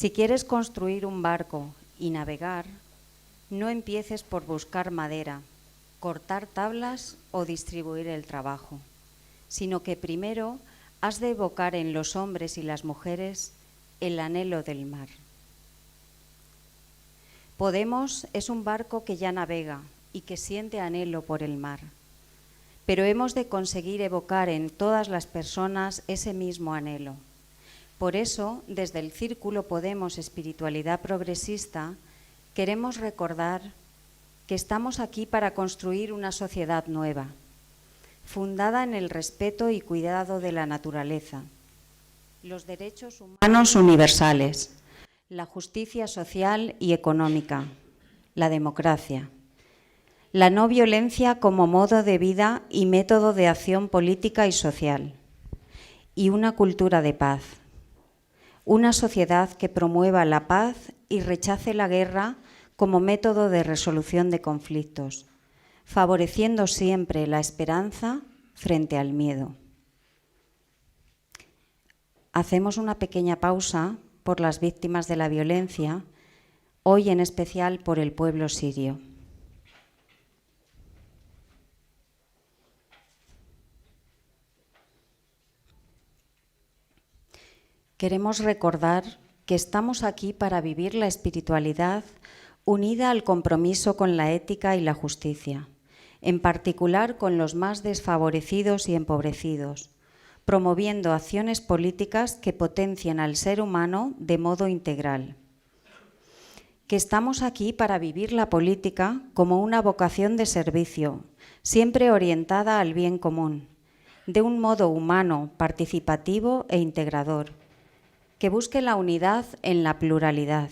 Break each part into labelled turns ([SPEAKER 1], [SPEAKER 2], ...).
[SPEAKER 1] Si quieres construir un barco y navegar, no empieces por buscar madera, cortar tablas o distribuir el trabajo, sino que primero has de evocar en los hombres y las mujeres el anhelo del mar. Podemos es un barco que ya navega y que siente anhelo por el mar, pero hemos de conseguir evocar en todas las personas ese mismo anhelo. Por eso, desde el Círculo Podemos Espiritualidad Progresista, queremos recordar que estamos aquí para construir una sociedad nueva, fundada en el respeto y cuidado de la naturaleza, los derechos humanos universales, la justicia social y económica, la democracia, la no violencia como modo de vida y método de acción política y social, y una cultura de paz. Una sociedad que promueva la paz y rechace la guerra como método de resolución de conflictos, favoreciendo siempre la esperanza frente al miedo. Hacemos una pequeña pausa por las víctimas de la violencia, hoy en especial por el pueblo sirio. Queremos recordar que estamos aquí para vivir la espiritualidad unida al compromiso con la ética y la justicia, en particular con los más desfavorecidos y empobrecidos, promoviendo acciones políticas que potencien al ser humano de modo integral. Que estamos aquí para vivir la política como una vocación de servicio, siempre orientada al bien común, de un modo humano, participativo e integrador, que busque la unidad en la pluralidad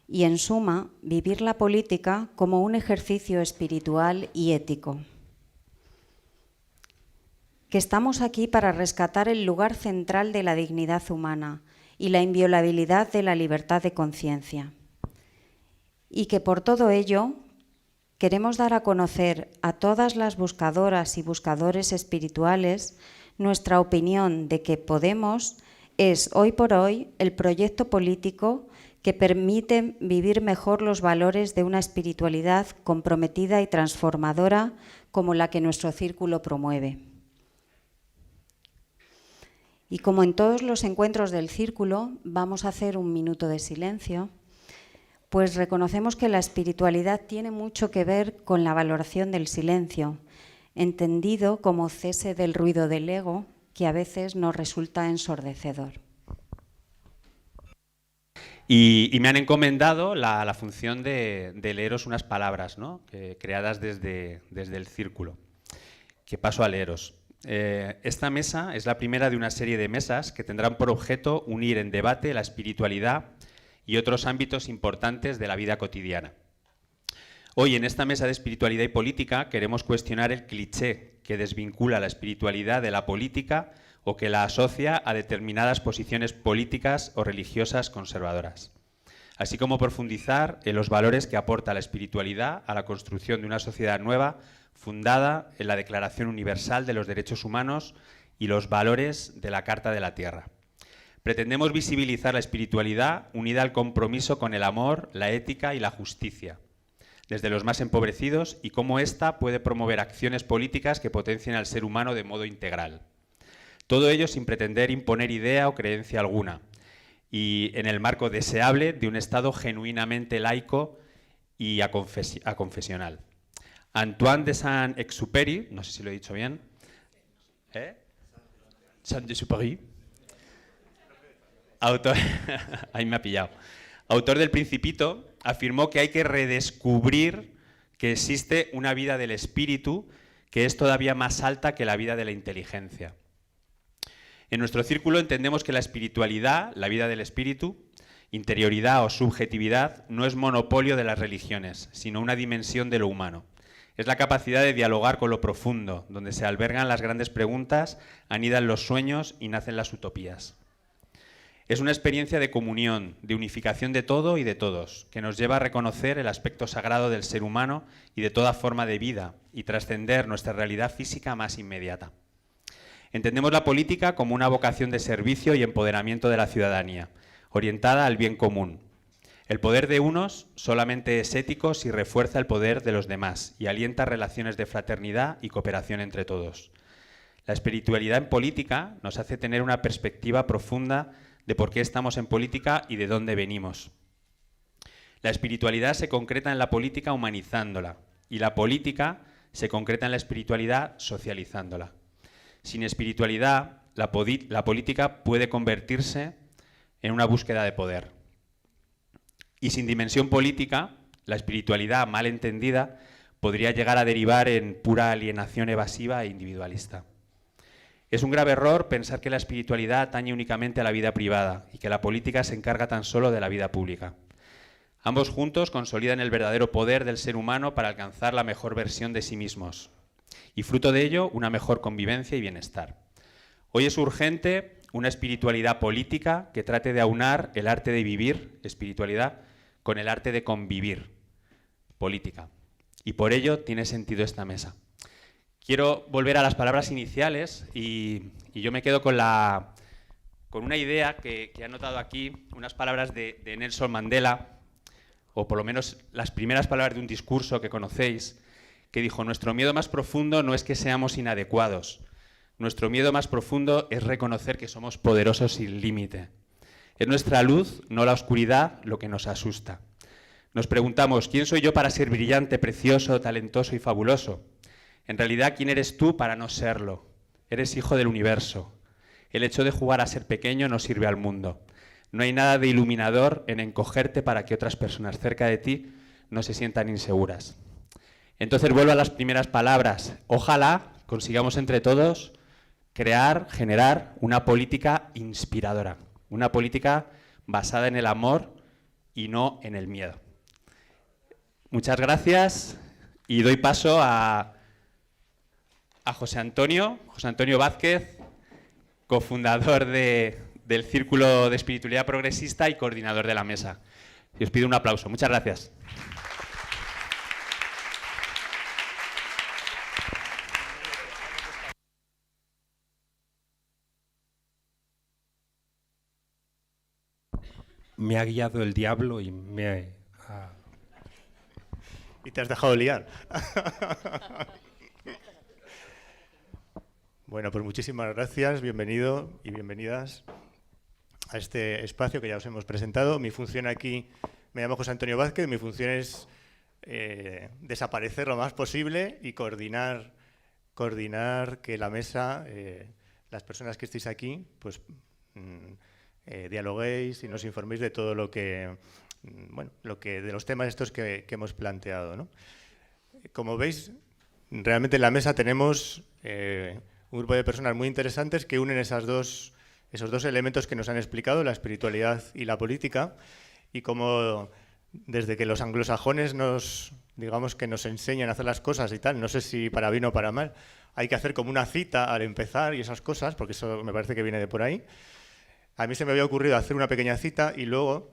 [SPEAKER 1] y, en suma, vivir la política como un ejercicio espiritual y ético. Que estamos aquí para rescatar el lugar central de la dignidad humana y la inviolabilidad de la libertad de conciencia. Y que por todo ello queremos dar a conocer a todas las buscadoras y buscadores espirituales nuestra opinión de que Podemos es hoy por hoy el proyecto político que permite vivir mejor los valores de una espiritualidad comprometida y transformadora como la que nuestro círculo promueve. Y como en todos los encuentros del círculo, vamos a hacer un minuto de silencio, pues reconocemos que la espiritualidad tiene mucho que ver con la valoración del silencio, entendido como cese del ruido del ego, que a veces nos resulta ensordecedor.
[SPEAKER 2] Y me han encomendado la función de leeros unas palabras, ¿no? Creadas desde el círculo, que paso a leeros. Esta mesa es la primera de una serie de mesas que tendrán por objeto unir en debate la espiritualidad y otros ámbitos importantes de la vida cotidiana. Hoy, en esta mesa de espiritualidad y política, queremos cuestionar el cliché que desvincula la espiritualidad de la política o que la asocia a determinadas posiciones políticas o religiosas conservadoras, así como profundizar en los valores que aporta la espiritualidad a la construcción de una sociedad nueva fundada en la Declaración Universal de los Derechos Humanos y los valores de la Carta de la Tierra. Pretendemos visibilizar la espiritualidad unida al compromiso con el amor, la ética y la justicia, desde los más empobrecidos, y cómo ésta puede promover acciones políticas que potencien al ser humano de modo integral. Todo ello sin pretender imponer idea o creencia alguna, y en el marco deseable de un Estado genuinamente laico y aconfesional. Antoine de Saint-Exupéry, no sé si lo he dicho bien, Saint-Exupéry, autor, ahí me ha pillado, autor del Principito, afirmó que hay que redescubrir que existe una vida del espíritu que es todavía más alta que la vida de la inteligencia. En nuestro círculo entendemos que la espiritualidad, la vida del espíritu, interioridad o subjetividad, no es monopolio de las religiones, sino una dimensión de lo humano. Es la capacidad de dialogar con lo profundo, donde se albergan las grandes preguntas, anidan los sueños y nacen las utopías. Es una experiencia de comunión, de unificación de todo y de todos, que nos lleva a reconocer el aspecto sagrado del ser humano y de toda forma de vida, y trascender nuestra realidad física más inmediata. Entendemos la política como una vocación de servicio y empoderamiento de la ciudadanía, orientada al bien común. El poder de unos solamente es ético si refuerza el poder de los demás y alienta relaciones de fraternidad y cooperación entre todos. La espiritualidad en política nos hace tener una perspectiva profunda de por qué estamos en política y de dónde venimos. La espiritualidad se concreta en la política humanizándola y la política se concreta en la espiritualidad socializándola. Sin espiritualidad, la política puede convertirse en una búsqueda de poder. Y sin dimensión política, la espiritualidad mal entendida podría llegar a derivar en pura alienación evasiva e individualista. Es un grave error pensar que la espiritualidad atañe únicamente a la vida privada y que la política se encarga tan solo de la vida pública. Ambos juntos consolidan el verdadero poder del ser humano para alcanzar la mejor versión de sí mismos y, fruto de ello, una mejor convivencia y bienestar. Hoy es urgente una espiritualidad política que trate de aunar el arte de vivir, espiritualidad, con el arte de convivir, política. Y por ello tiene sentido esta mesa. Quiero volver a las palabras iniciales y yo me quedo con una idea que he anotado aquí, unas palabras de Nelson Mandela, o por lo menos las primeras palabras de un discurso que conocéis, que dijo: nuestro miedo más profundo no es que seamos inadecuados, nuestro miedo más profundo es reconocer que somos poderosos sin límite. Es nuestra luz, no la oscuridad, lo que nos asusta. Nos preguntamos: ¿quién soy yo para ser brillante, precioso, talentoso y fabuloso? En realidad, ¿quién eres tú para no serlo? Eres hijo del universo. El hecho de jugar a ser pequeño no sirve al mundo. No hay nada de iluminador en encogerte para que otras personas cerca de ti no se sientan inseguras. Entonces vuelvo a las primeras palabras. Ojalá consigamos entre todos generar una política inspiradora, una política basada en el amor y no en el miedo. Muchas gracias y doy paso a José Antonio Vázquez, cofundador del Círculo de Espiritualidad Progresista y coordinador de la mesa. Y os pido un aplauso. Muchas gracias.
[SPEAKER 3] Me ha guiado el diablo y me ha...
[SPEAKER 4] Y te has dejado liar. Bueno, pues muchísimas gracias, bienvenido y bienvenidas a este espacio que ya os hemos presentado. Mi función aquí, me llamo José Antonio Vázquez, mi función es desaparecer lo más posible y coordinar que la mesa, las personas que estéis aquí, pues dialoguéis y nos informéis de todo lo que, de los temas estos que hemos planteado, ¿no? Como veis, realmente en la mesa tenemos un grupo de personas muy interesantes que unen esos dos elementos que nos han explicado, la espiritualidad y la política, y como desde que los anglosajones nos enseñan a hacer las cosas y tal, no sé si para bien o para mal, hay que hacer como una cita al empezar y esas cosas, porque eso me parece que viene de por ahí. A mí se me había ocurrido hacer una pequeña cita y luego,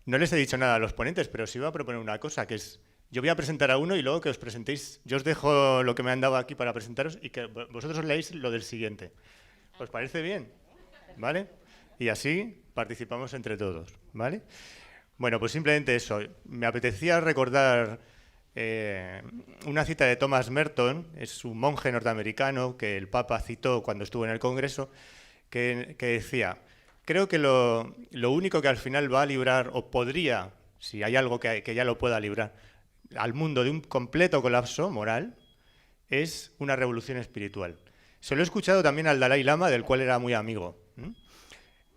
[SPEAKER 4] no les he dicho nada a los ponentes, pero sí iba a proponer una cosa, que es: yo voy a presentar a uno y luego que os presentéis, yo os dejo lo que me han dado aquí para presentaros y que vosotros os leáis lo del siguiente. ¿Os parece bien? ¿Vale? Y así participamos entre todos, ¿vale? Bueno, pues simplemente eso. Me apetecía recordar una cita de Thomas Merton, es un monje norteamericano que el Papa citó cuando estuvo en el Congreso, que decía: creo que lo único que al final va a librar, o podría, si hay algo que ya lo pueda librar, al mundo de un completo colapso moral, es una revolución espiritual. Se lo he escuchado también al Dalai Lama, del cual era muy amigo.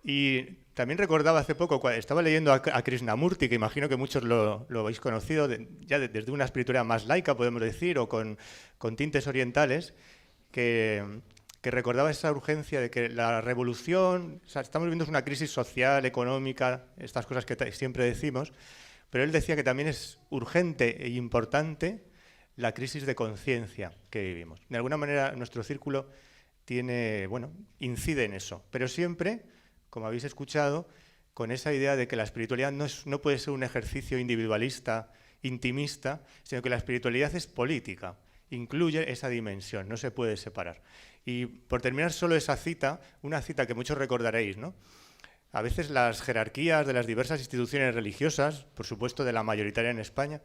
[SPEAKER 4] Y también recordaba hace poco, estaba leyendo a Krishnamurti, que imagino que muchos lo habéis conocido, desde una espiritualidad más laica, podemos decir, o con tintes orientales, que recordaba esa urgencia de que la revolución, o sea, estamos viviendo una crisis social, económica, estas cosas que siempre decimos, pero él decía que también es urgente e importante la crisis de conciencia que vivimos. De alguna manera, nuestro círculo incide en eso, pero siempre, como habéis escuchado, con esa idea de que la espiritualidad no puede ser un ejercicio individualista, intimista, sino que la espiritualidad es política, incluye esa dimensión, no se puede separar. Y por terminar solo esa cita, una cita que muchos recordaréis, ¿no? a veces las jerarquías de las diversas instituciones religiosas, por supuesto de la mayoritaria en España,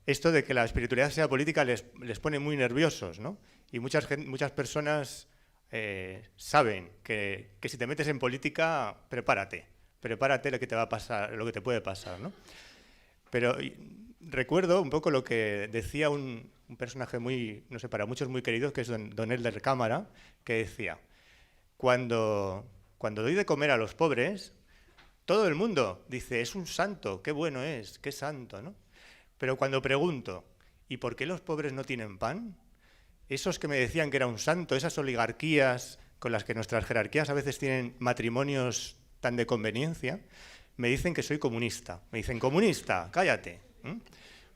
[SPEAKER 4] esto de que la espiritualidad sea política les pone muy nerviosos, ¿no? Y muchas personas saben que si te metes en política, prepárate lo que te va a pasar, lo que te puede pasar, ¿no? Pero recuerdo un poco lo que decía un personaje muy, no sé, para muchos muy querido, que es don Elder Cámara, que decía: cuando doy de comer a los pobres, todo el mundo dice, es un santo, qué bueno es, qué santo, ¿no? Pero cuando pregunto, ¿y por qué los pobres no tienen pan? Esos que me decían que era un santo, esas oligarquías con las que nuestras jerarquías a veces tienen matrimonios tan de conveniencia, me dicen que soy comunista. Me dicen, comunista, cállate.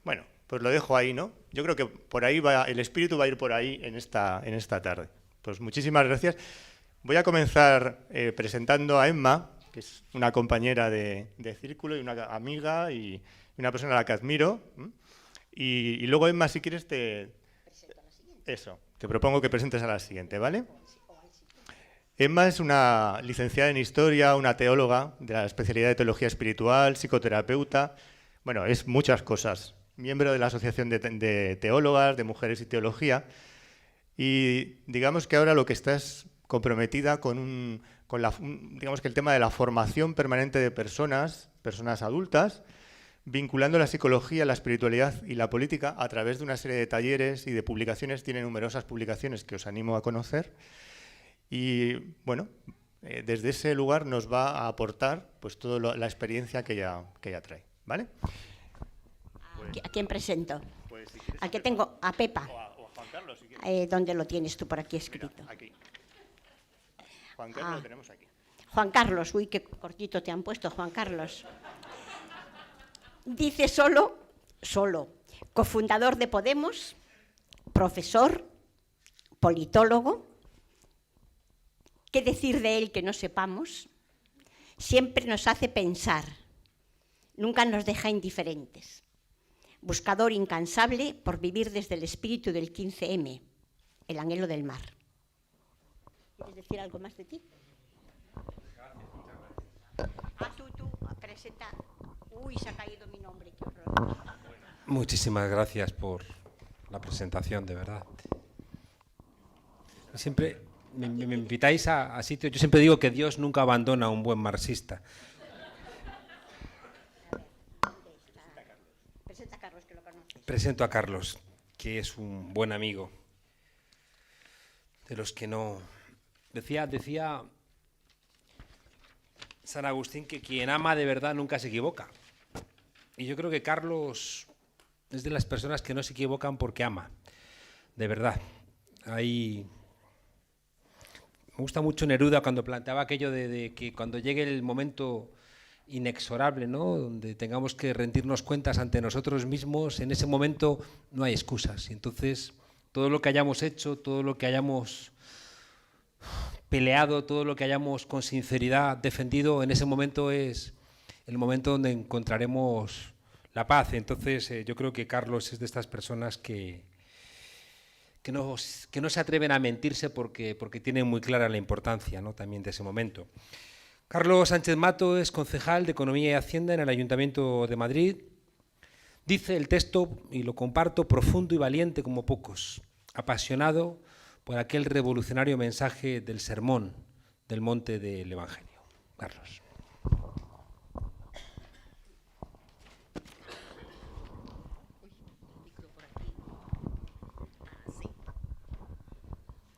[SPEAKER 4] Bueno, pues lo dejo ahí, ¿no? Yo creo que por ahí va, el espíritu va a ir por ahí en esta tarde. Pues muchísimas gracias. Voy a comenzar presentando a Emma, que es una compañera de círculo y una amiga y una persona a la que admiro. Y luego, Emma, si quieres, te propongo que presentes a la siguiente, ¿vale? Emma es una licenciada en Historia, una teóloga de la especialidad de Teología Espiritual, psicoterapeuta, bueno, es muchas cosas. Miembro de la Asociación de Teólogas, de Mujeres y Teología, y digamos que ahora lo que está es comprometida digamos que el tema de la formación permanente de personas adultas, vinculando la psicología, la espiritualidad y la política a través de una serie de talleres y de publicaciones. Tiene numerosas publicaciones que os animo a conocer. Y bueno, desde ese lugar nos va a aportar pues toda la experiencia que ella trae, ¿vale?
[SPEAKER 5] ¿A quién presento?
[SPEAKER 4] Pues, si quieres,
[SPEAKER 5] aquí tengo a Pepa.
[SPEAKER 4] O a Juan Carlos, si quieres.
[SPEAKER 5] ¿Dónde lo tienes tú por aquí escrito?
[SPEAKER 4] Mira, aquí. Juan Carlos lo tenemos aquí.
[SPEAKER 5] Juan Carlos, uy, qué cortito te han puesto, Juan Carlos. Dice solo, cofundador de Podemos, profesor, politólogo. ¿Qué decir de él que no sepamos? Siempre nos hace pensar, nunca nos deja indiferentes. Buscador incansable por vivir desde el espíritu del 15M, el anhelo del mar. ¿Quieres decir algo más de ti? Tú, presenta. Uy, se ha caído mi nombre, qué horror.
[SPEAKER 3] Muchísimas gracias por la presentación, de verdad. Siempre me invitáis a sitios. Yo siempre digo que Dios nunca abandona a un buen marxista.
[SPEAKER 5] Presenta a Carlos, que lo conoces.
[SPEAKER 3] Presento a Carlos, que es un buen amigo. De los que no... Decía San Agustín que quien ama de verdad nunca se equivoca. Y yo creo que Carlos es de las personas que no se equivocan porque ama, de verdad. Me gusta mucho Neruda cuando planteaba aquello de que cuando llegue el momento inexorable, ¿no?, donde tengamos que rendirnos cuentas ante nosotros mismos, en ese momento no hay excusas. Y entonces todo lo que hayamos hecho, todo lo que hayamos peleado, todo lo que hayamos con sinceridad defendido, en ese momento es el momento donde encontraremos la paz. Entonces yo creo que Carlos es de estas personas que no se atreven a mentirse porque tienen muy clara la importancia, ¿no?, también de ese momento. Carlos Sánchez Mato es concejal de Economía y Hacienda en el Ayuntamiento de Madrid. Dice el texto, y lo comparto, profundo y valiente como pocos, apasionado por aquel revolucionario mensaje del sermón del monte del Evangelio. Carlos.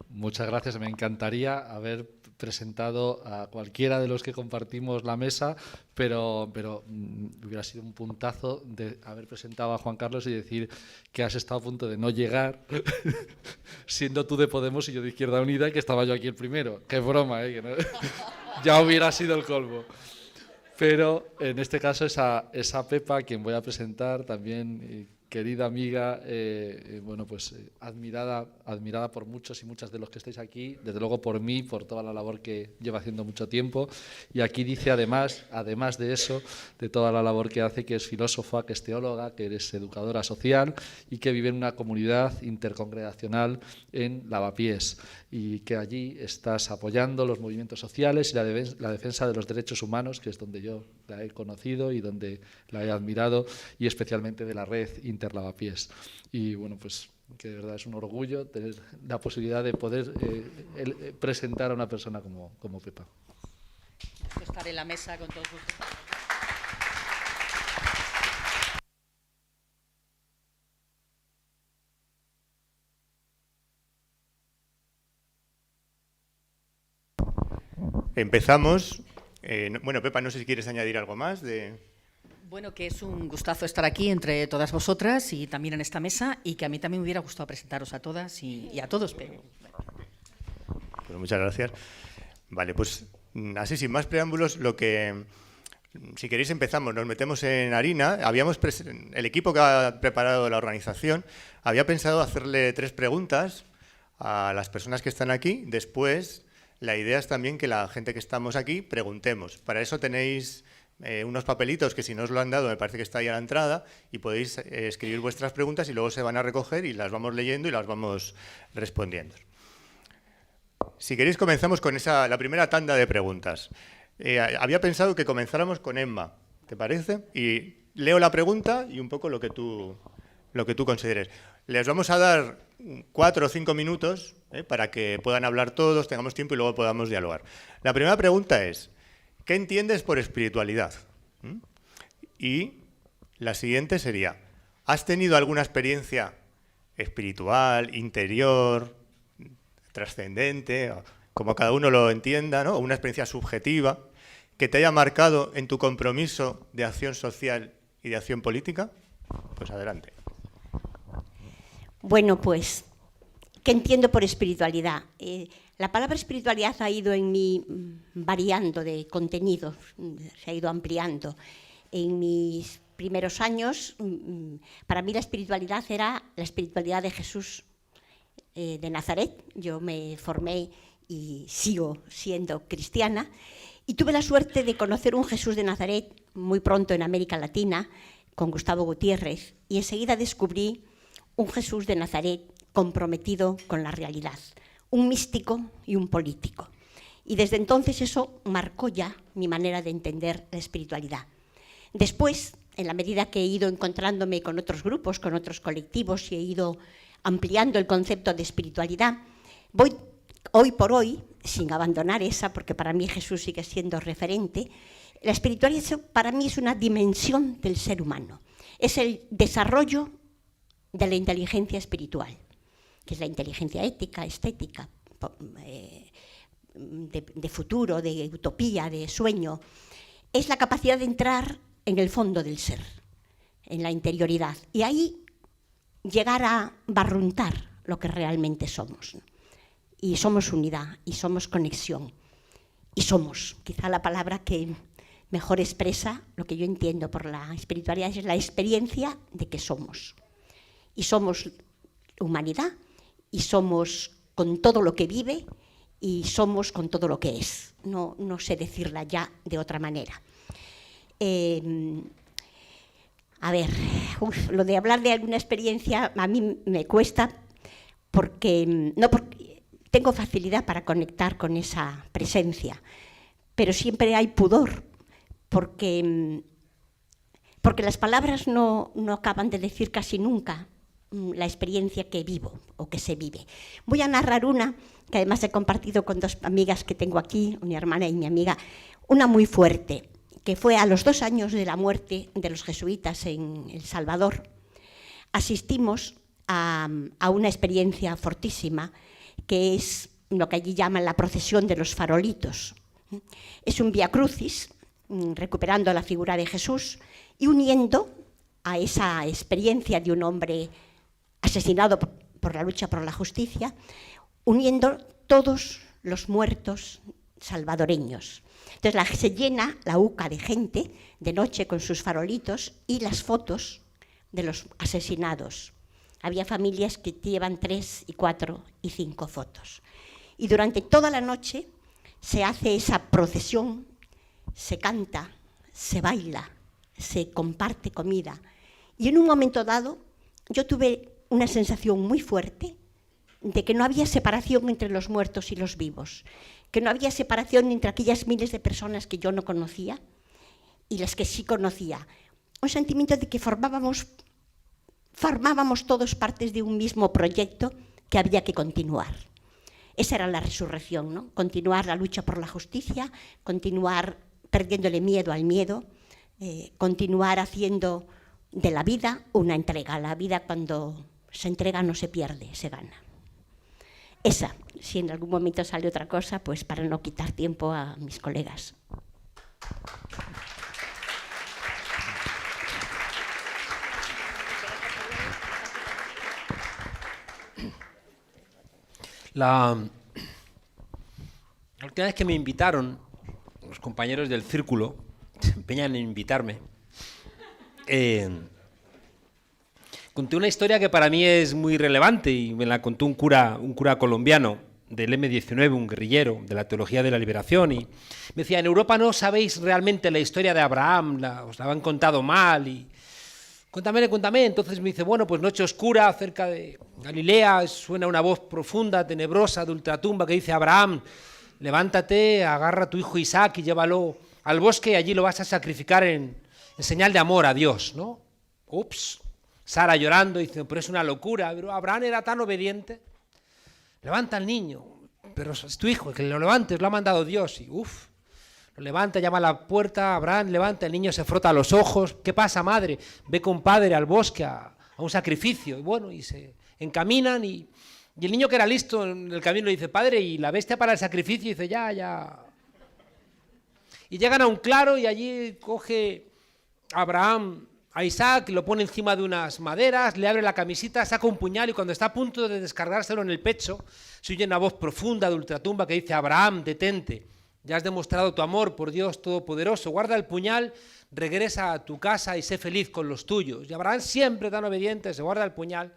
[SPEAKER 6] Muchas gracias. Me encantaría haber presentado a cualquiera de los que compartimos la mesa, pero hubiera sido un puntazo de haber presentado a Juan Carlos y decir que has estado a punto de no llegar, siendo tú de Podemos y yo de Izquierda Unida, y que estaba yo aquí el primero. ¡Qué broma! Que no, ya hubiera sido el colmo. Pero en este caso es a Pepa quien voy a presentar también, querida amiga, bueno, pues admirada por muchos y muchas de los que estáis aquí, desde luego por mí, por toda la labor que lleva haciendo mucho tiempo. Y aquí dice además de eso, de toda la labor que hace, que es filósofa, que es teóloga, que eres educadora social y que vive en una comunidad intercongregacional en Lavapiés, y que allí estás apoyando los movimientos sociales y la defensa de los derechos humanos, que es donde yo la he conocido y donde la he admirado, y especialmente de la red Interlavapiés. Y bueno, pues que de verdad es un orgullo tener la posibilidad de poder presentar a una persona como Pepa.
[SPEAKER 7] Estar en la mesa con todos ustedes.
[SPEAKER 4] Empezamos. Bueno, Pepa, no sé si quieres añadir algo más.
[SPEAKER 7] Bueno, que es un gustazo estar aquí entre todas vosotras y también en esta mesa, y que a mí también me hubiera gustado presentaros a todas y a todos. Pero...
[SPEAKER 4] Pues muchas gracias. Vale, pues así sin más preámbulos, si queréis empezamos, nos metemos en harina. El equipo que ha preparado la organización había pensado hacerle 3 preguntas a las personas que están aquí. Después, la idea es también que la gente que estamos aquí preguntemos. Para eso tenéis unos papelitos que, si no os lo han dado, me parece que está ahí a la entrada, y podéis escribir vuestras preguntas y luego se van a recoger y las vamos leyendo y las vamos respondiendo. Si queréis, comenzamos con la primera tanda de preguntas. Había pensado que comenzáramos con Emma, ¿te parece? Y leo la pregunta y un poco lo que tú consideres. Les vamos a dar 4 o 5 minutos para que puedan hablar todos, tengamos tiempo y luego podamos dialogar. La primera pregunta es: ¿qué entiendes por espiritualidad? Y la siguiente sería: ¿has tenido alguna experiencia espiritual, interior, trascendente, como cada uno lo entienda, ¿no? O una experiencia subjetiva que te haya marcado en tu compromiso de acción social y de acción política? Pues adelante.
[SPEAKER 5] Bueno, pues, ¿qué entiendo por espiritualidad? La palabra espiritualidad ha ido en mí variando de contenido, se ha ido ampliando. En mis primeros años, para mí la espiritualidad era la espiritualidad de Jesús de Nazaret. Yo me formé y sigo siendo cristiana, y tuve la suerte de conocer un Jesús de Nazaret muy pronto en América Latina, con Gustavo Gutiérrez, y enseguida descubrí un Jesús de Nazaret comprometido con la realidad, un místico y un político. Y desde entonces eso marcó ya mi manera de entender la espiritualidad. Después, en la medida que he ido encontrándome con otros grupos, con otros colectivos, y he ido ampliando el concepto de espiritualidad, voy hoy por hoy, sin abandonar esa, porque para mí Jesús sigue siendo referente, la espiritualidad para mí es una dimensión del ser humano, es el desarrollo de la inteligencia espiritual, que es la inteligencia ética, estética, de futuro, de utopía, de sueño. Es la capacidad de entrar en el fondo del ser, en la interioridad, y ahí llegar a barruntar lo que realmente somos. Y somos unidad, y somos conexión, y somos, quizá la palabra que mejor expresa lo que yo entiendo por la espiritualidad, es la experiencia de que somos. Y somos humanidad, y somos con todo lo que vive, y somos con todo lo que es. No sé decirla ya de otra manera. Lo de hablar de alguna experiencia a mí me cuesta, porque tengo facilidad para conectar con esa presencia, pero siempre hay pudor, porque las palabras no acaban de decir casi nunca la experiencia que vivo o que se vive. Voy a narrar una que además he compartido con 2 amigas que tengo aquí, mi hermana y mi amiga, una muy fuerte, que fue a los 2 años de la muerte de los jesuitas en El Salvador. Asistimos a una experiencia fortísima, que es lo que allí llaman la procesión de los farolitos. Es un vía crucis, recuperando la figura de Jesús y uniendo a esa experiencia de un hombre asesinado por la lucha por la justicia, uniendo todos los muertos salvadoreños. Entonces se llena la UCA de gente de noche con sus farolitos, y las fotos de los asesinados. Había familias que llevan 3 y 4 y 5 fotos. Y durante toda la noche se hace esa procesión, se canta, se baila, se comparte comida. Y en un momento dado yo tuve una sensación muy fuerte de que no había separación entre los muertos y los vivos, que no había separación entre aquellas miles de personas que yo no conocía y las que sí conocía. Un sentimiento de que formábamos todos partes de un mismo proyecto que había que continuar. Esa era la resurrección, ¿no? Continuar la lucha por la justicia, continuar perdiéndole miedo al miedo, continuar haciendo de la vida una entrega. La vida, cuando se entrega, no se pierde, se gana. Esa, si en algún momento sale otra cosa, pues para no quitar tiempo a mis colegas.
[SPEAKER 3] La última vez que me invitaron, los compañeros del círculo, se empeñan en invitarme, conté una historia que para mí es muy relevante y me la contó un cura colombiano del M-19, un guerrillero de la teología de la liberación, y me decía: en Europa no sabéis realmente la historia de Abraham, os la han contado mal, y cuéntame. Entonces me dice: bueno, pues noche oscura cerca de Galilea, suena una voz profunda, tenebrosa, de ultratumba, que dice: Abraham, levántate, agarra a tu hijo Isaac y llévalo al bosque y allí lo vas a sacrificar en señal de amor a Dios, ¿no? Ups. Sara llorando dice: pero es una locura, pero Abraham era tan obediente. Levanta al niño, pero es tu hijo, que lo levantes, lo ha mandado Dios. Y lo levanta, llama a la puerta, Abraham levanta, el niño se frota los ojos. ¿Qué pasa, madre? Ve con padre al bosque a un sacrificio. Y bueno, y se encaminan y el niño, que era listo en el camino, le dice: padre, ¿y la bestia para el sacrificio? Y dice: ya. Y llegan a un claro y allí coge Abraham a Isaac, lo pone encima de unas maderas, le abre la camisita, saca un puñal y cuando está a punto de descargárselo en el pecho, se oye una voz profunda de ultratumba que dice: Abraham, detente, ya has demostrado tu amor por Dios Todopoderoso, guarda el puñal, regresa a tu casa y sé feliz con los tuyos. Y Abraham, siempre tan obediente, se guarda el puñal,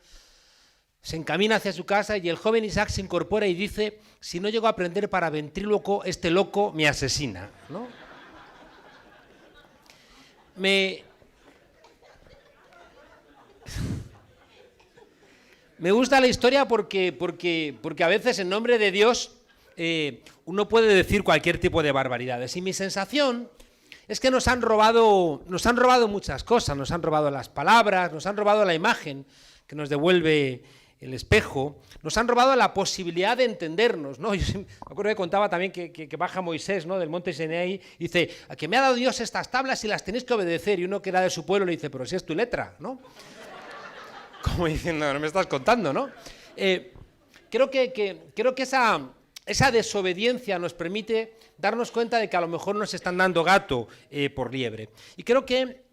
[SPEAKER 3] se encamina hacia su casa y el joven Isaac se incorpora y dice: si no llego a aprender para ventríloco, este loco me asesina, ¿no? Me gusta la historia porque a veces en nombre de Dios uno puede decir cualquier tipo de barbaridades. Y mi sensación es que nos han robado muchas cosas. Nos han robado las palabras, nos han robado la imagen que nos devuelve el espejo, nos han robado la posibilidad de entendernos, ¿no? Yo me acuerdo que contaba también que baja Moisés, ¿no?, del monte Sinaí, y dice: a que me ha dado Dios estas tablas y las tenéis que obedecer. Y uno que era de su pueblo le dice: pero si es tu letra, ¿no? Como diciendo: no me estás contando, ¿no? Creo que esa desobediencia nos permite darnos cuenta de que a lo mejor nos están dando gato por liebre. Y creo que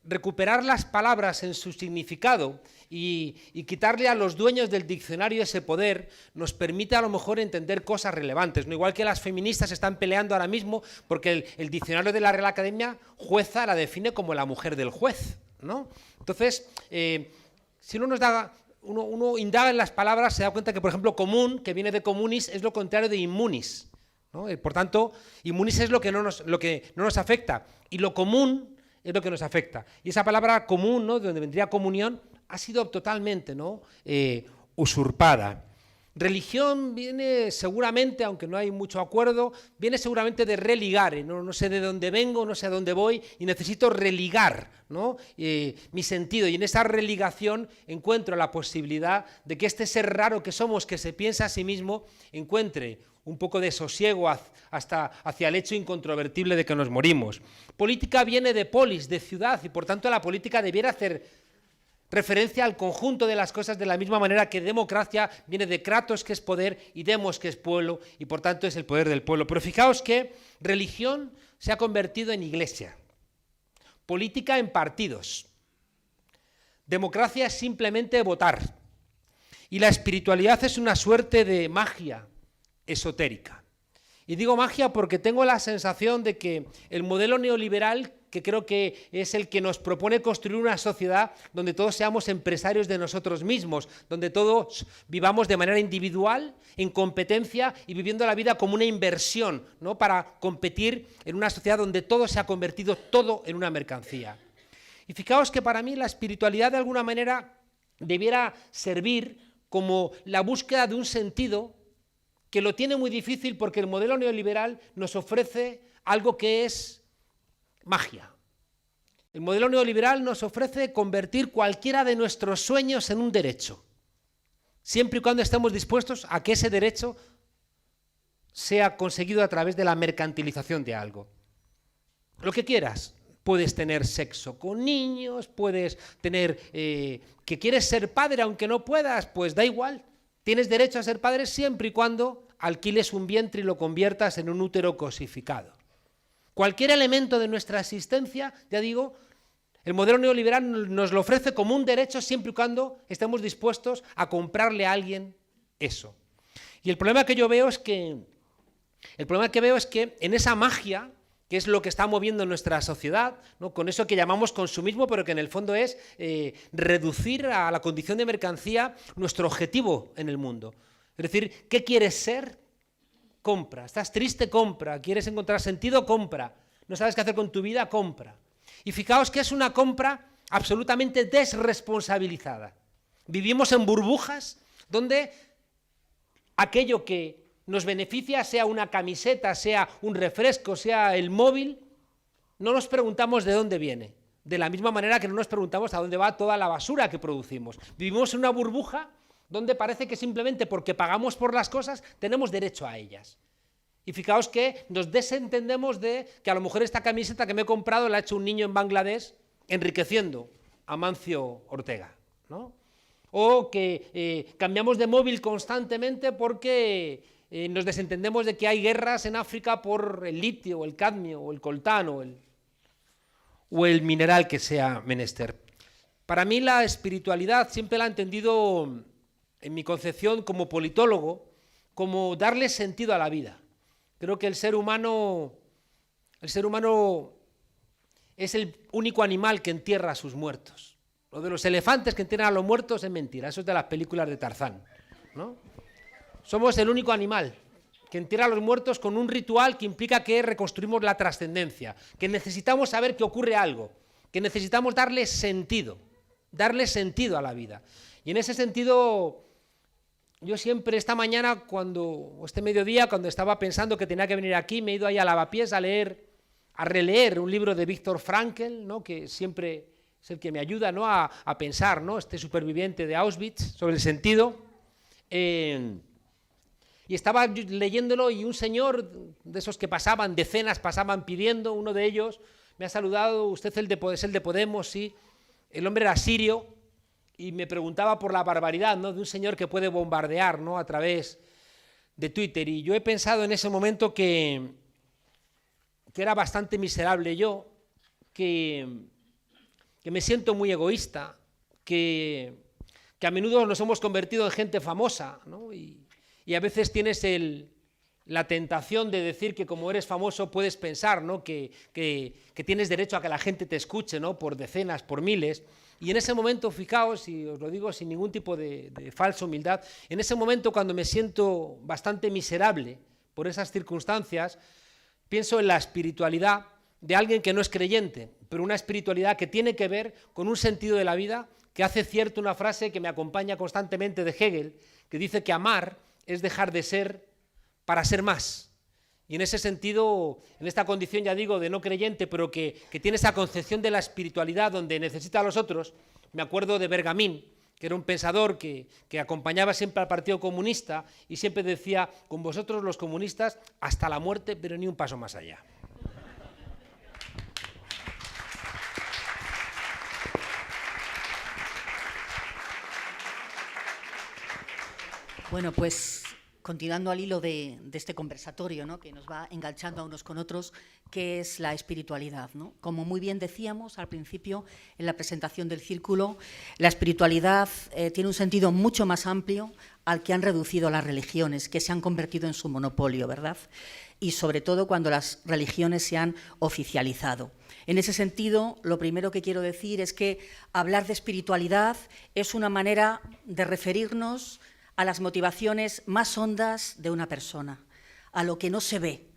[SPEAKER 3] recuperar las palabras en su significado y quitarle a los dueños del diccionario ese poder nos permite a lo mejor entender cosas relevantes, ¿no? Igual que las feministas están peleando ahora mismo porque el diccionario de la Real Academia jueza la define como la mujer del juez, ¿no? Entonces, si uno indaga en las palabras, se da cuenta que, por ejemplo, común, que viene de comunis, es lo contrario de immunis, ¿no? Por tanto, inmunis es lo que no nos afecta, y lo común es lo que nos afecta. Y esa palabra común, ¿no?, de donde vendría comunión, ha sido totalmente, ¿no?, usurpada. Religión viene seguramente, aunque no hay mucho acuerdo, viene seguramente de religare, no sé de dónde vengo, no sé a dónde voy y necesito religar, ¿no?, mi sentido. Y en esa religación encuentro la posibilidad de que este ser raro que somos, que se piensa a sí mismo, encuentre un poco de sosiego hasta hacia el hecho incontrovertible de que nos morimos. Política viene de polis, de ciudad, y por tanto la política debiera hacer referencia al conjunto de las cosas de la misma manera que democracia viene de kratos, que es poder, y demos, que es pueblo, y por tanto es el poder del pueblo. Pero fijaos que religión se ha convertido en iglesia, política en partidos, democracia es simplemente votar, y la espiritualidad es una suerte de magia esotérica. Y digo magia porque tengo la sensación de que el modelo neoliberal que creo que es el que nos propone construir una sociedad donde todos seamos empresarios de nosotros mismos, donde todos vivamos de manera individual, en competencia y viviendo la vida como una inversión, ¿no? Para competir en una sociedad donde todo se ha convertido todo en una mercancía. Y fijaos que para mí la espiritualidad de alguna manera debiera servir como la búsqueda de un sentido que lo tiene muy difícil porque el modelo neoliberal nos ofrece algo que es magia. El modelo neoliberal nos ofrece convertir cualquiera de nuestros sueños en un derecho, siempre y cuando estemos dispuestos a que ese derecho sea conseguido a través de la mercantilización de algo. Lo que quieras. Puedes tener sexo con niños, puedes tener que quieres ser padre aunque no puedas, pues da igual. Tienes derecho a ser padre siempre y cuando alquiles un vientre y lo conviertas en un útero cosificado. Cualquier elemento de nuestra existencia, ya digo, el modelo neoliberal nos lo ofrece como un derecho siempre y cuando estemos dispuestos a comprarle a alguien eso. Y el problema que yo veo es que en esa magia, que es lo que está moviendo nuestra sociedad, ¿no? Con eso que llamamos consumismo, pero que en el fondo es reducir a la condición de mercancía nuestro objetivo en el mundo. Es decir, ¿qué quieres ser? Compra. ¿Estás triste? Compra. ¿Quieres encontrar sentido? Compra. ¿No sabes qué hacer con tu vida? Compra. Y fijaos que es una compra absolutamente desresponsabilizada. Vivimos en burbujas donde aquello que nos beneficia, sea una camiseta, sea un refresco, sea el móvil, no nos preguntamos de dónde viene. De la misma manera que no nos preguntamos a dónde va toda la basura que producimos. Vivimos en una burbuja donde parece que simplemente porque pagamos por las cosas tenemos derecho a ellas. Y fijaos que nos desentendemos de que a lo mejor esta camiseta que me he comprado la ha hecho un niño en Bangladesh enriqueciendo a Mancio Ortega, ¿no? O que cambiamos de móvil constantemente porque nos desentendemos de que hay guerras en África por el litio, o el cadmio, o el coltán, o el mineral que sea menester. Para mí la espiritualidad siempre la he entendido, en mi concepción como politólogo, como darle sentido a la vida. Creo que el ser humano es el único animal que entierra a sus muertos. Lo de los elefantes que entierran a los muertos es mentira, eso es de las películas de Tarzán, ¿no? Somos el único animal que entierra a los muertos con un ritual que implica que reconstruimos la trascendencia, que necesitamos saber que ocurre algo, que necesitamos darle sentido a la vida. Y en ese sentido, yo siempre esta mañana, este mediodía, cuando estaba pensando que tenía que venir aquí, me he ido ahí a Lavapiés a releer un libro de Viktor Frankl, ¿no? Que siempre es el que me ayuda, ¿no? a pensar, ¿no? Este superviviente de Auschwitz, sobre el sentido. Y estaba leyéndolo y un señor de esos que pasaban, decenas pasaban pidiendo, uno de ellos me ha saludado, usted es el de Podemos, sí. El hombre era sirio y me preguntaba por la barbaridad, ¿no? De un señor que puede bombardear, ¿no? A través de Twitter. Y yo he pensado en ese momento que era bastante miserable yo, que me siento muy egoísta, que a menudo nos hemos convertido en gente famosa, ¿no? Y a veces tienes la tentación de decir que como eres famoso puedes pensar, ¿no? que tienes derecho a que la gente te escuche, ¿no? Por decenas, por miles. Y en ese momento, fijaos, y os lo digo sin ningún tipo de falsa humildad, en ese momento cuando me siento bastante miserable por esas circunstancias, pienso en la espiritualidad de alguien que no es creyente, pero una espiritualidad que tiene que ver con un sentido de la vida que hace cierto una frase que me acompaña constantemente de Hegel, que dice que amar es dejar de ser para ser más. Y en ese sentido, en esta condición, ya digo, de no creyente, pero que tiene esa concepción de la espiritualidad donde necesita a los otros, me acuerdo de Bergamín, que era un pensador que acompañaba siempre al Partido Comunista y siempre decía, con vosotros los comunistas, hasta la muerte, pero ni un paso más allá.
[SPEAKER 7] Bueno, pues continuando al hilo de este conversatorio, ¿no?, que nos va enganchando a unos con otros, ¿qué es la espiritualidad, ¿no? Como muy bien decíamos al principio en la presentación del círculo, la espiritualidad tiene un sentido mucho más amplio al que han reducido las religiones, que se han convertido en su monopolio, ¿verdad? Y sobre todo cuando las religiones se han oficializado. En ese sentido, lo primero que quiero decir es que hablar de espiritualidad es una manera de referirnos a las motivaciones más hondas de una persona, a lo que no se ve,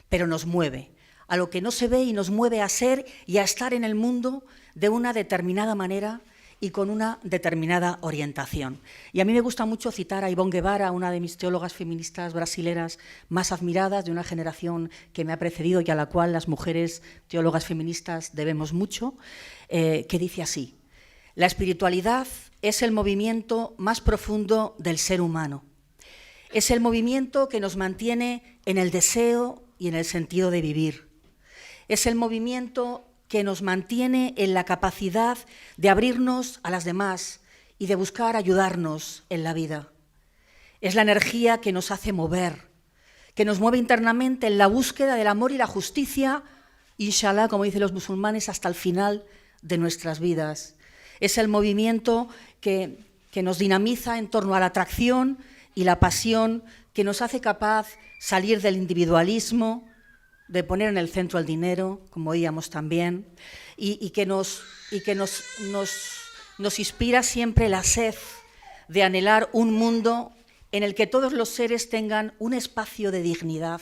[SPEAKER 7] pero nos mueve, a lo que no se ve y nos mueve a ser y a estar en el mundo de una determinada manera y con una determinada orientación. Y a mí me gusta mucho citar a Ivonne Guevara, una de mis teólogas feministas brasileras más admiradas, de una generación que me ha precedido y a la cual las mujeres teólogas feministas debemos mucho, que dice así: la espiritualidad es el movimiento más profundo del ser humano. Es el movimiento que nos mantiene en el deseo y en el sentido de vivir. Es el movimiento que nos mantiene en la capacidad de abrirnos a las demás y de buscar ayudarnos en la vida. Es la energía que nos hace mover, que nos mueve internamente en la búsqueda del amor y la justicia, inshallah, como dicen los musulmanes, hasta el final de nuestras vidas. Es el movimiento que nos dinamiza en torno a la atracción y la pasión, que nos hace capaz salir del individualismo, de poner en el centro el dinero, como oíamos también, y que nos inspira siempre la sed de anhelar un mundo en el que todos los seres tengan un espacio de dignidad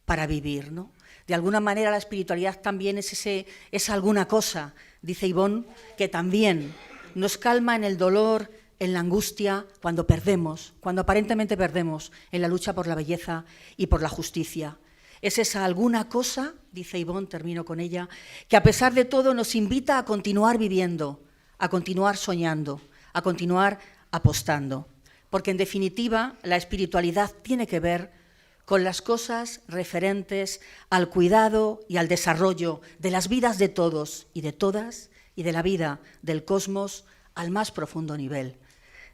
[SPEAKER 7] para vivir, ¿no? De alguna manera la espiritualidad también es alguna cosa, dice Ivonne, que también nos calma en el dolor, en la angustia, cuando perdemos, cuando aparentemente perdemos en la lucha por la belleza y por la justicia. Es esa alguna cosa, dice Ivonne, termino con ella, que a pesar de todo nos invita a continuar viviendo, a continuar soñando, a continuar apostando. Porque en definitiva la espiritualidad tiene que ver con las cosas referentes al cuidado y al desarrollo de las vidas de todos y de todas y de la vida del cosmos al más profundo nivel,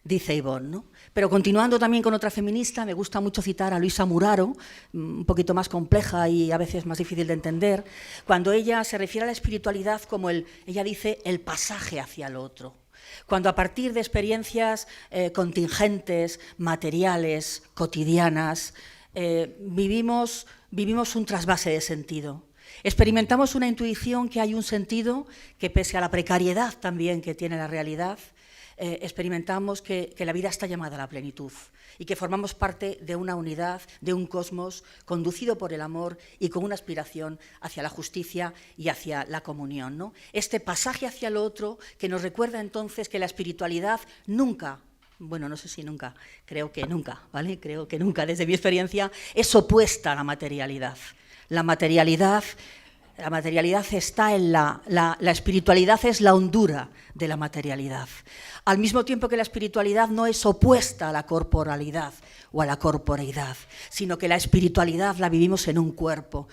[SPEAKER 7] dice Ivonne, ¿no? Pero continuando también con otra feminista, me gusta mucho citar a Luisa Muraro, un poquito más compleja y a veces más difícil de entender, cuando ella se refiere a la espiritualidad como ella dice, el pasaje hacia el otro. Cuando a partir de experiencias contingentes, materiales, cotidianas, vivimos un trasvase de sentido. Experimentamos una intuición que hay un sentido que, pese a la precariedad también que tiene la realidad, experimentamos que la vida está llamada a la plenitud y que formamos parte de una unidad, de un cosmos conducido por el amor y con una aspiración hacia la justicia y hacia la comunión, ¿no? Este pasaje hacia el otro que nos recuerda entonces que la espiritualidad nunca, bueno, no sé si nunca, creo que nunca, ¿vale? Creo que nunca, desde mi experiencia, es opuesta a la materialidad. La materialidad está en la espiritualidad es la hondura de la materialidad. Al mismo tiempo que la espiritualidad no es opuesta a la corporalidad o a la corporeidad, sino que la espiritualidad la vivimos en un cuerpo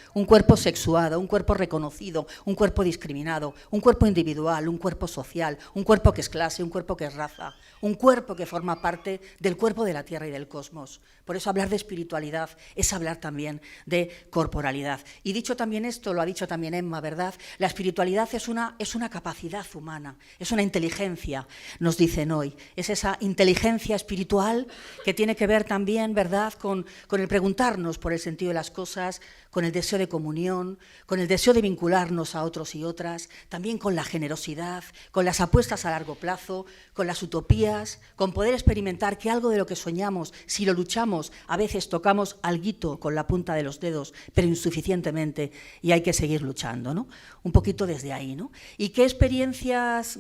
[SPEAKER 7] sexuado, un cuerpo reconocido, un cuerpo discriminado, un cuerpo individual, un cuerpo social, un cuerpo que es clase, un cuerpo que es raza, un cuerpo que forma parte del cuerpo de la Tierra y del cosmos. Por eso hablar de espiritualidad es hablar también de corporalidad. Y dicho también esto, lo ha dicho también Emma, ¿verdad? La espiritualidad es una capacidad humana, es una inteligencia, nos dicen hoy. Es esa inteligencia espiritual que tiene que ver también, ¿verdad?, con el preguntarnos por el sentido de las cosas, con el deseo de comunión, con el deseo de vincularnos a otros y otras, también con la generosidad, con las apuestas a largo plazo, con las utopías, con poder experimentar que algo de lo que soñamos, si lo luchamos, a veces tocamos alguito con la punta de los dedos, pero insuficientemente, y hay que seguir luchando, ¿no? Un poquito desde ahí, ¿no? ¿Y qué experiencias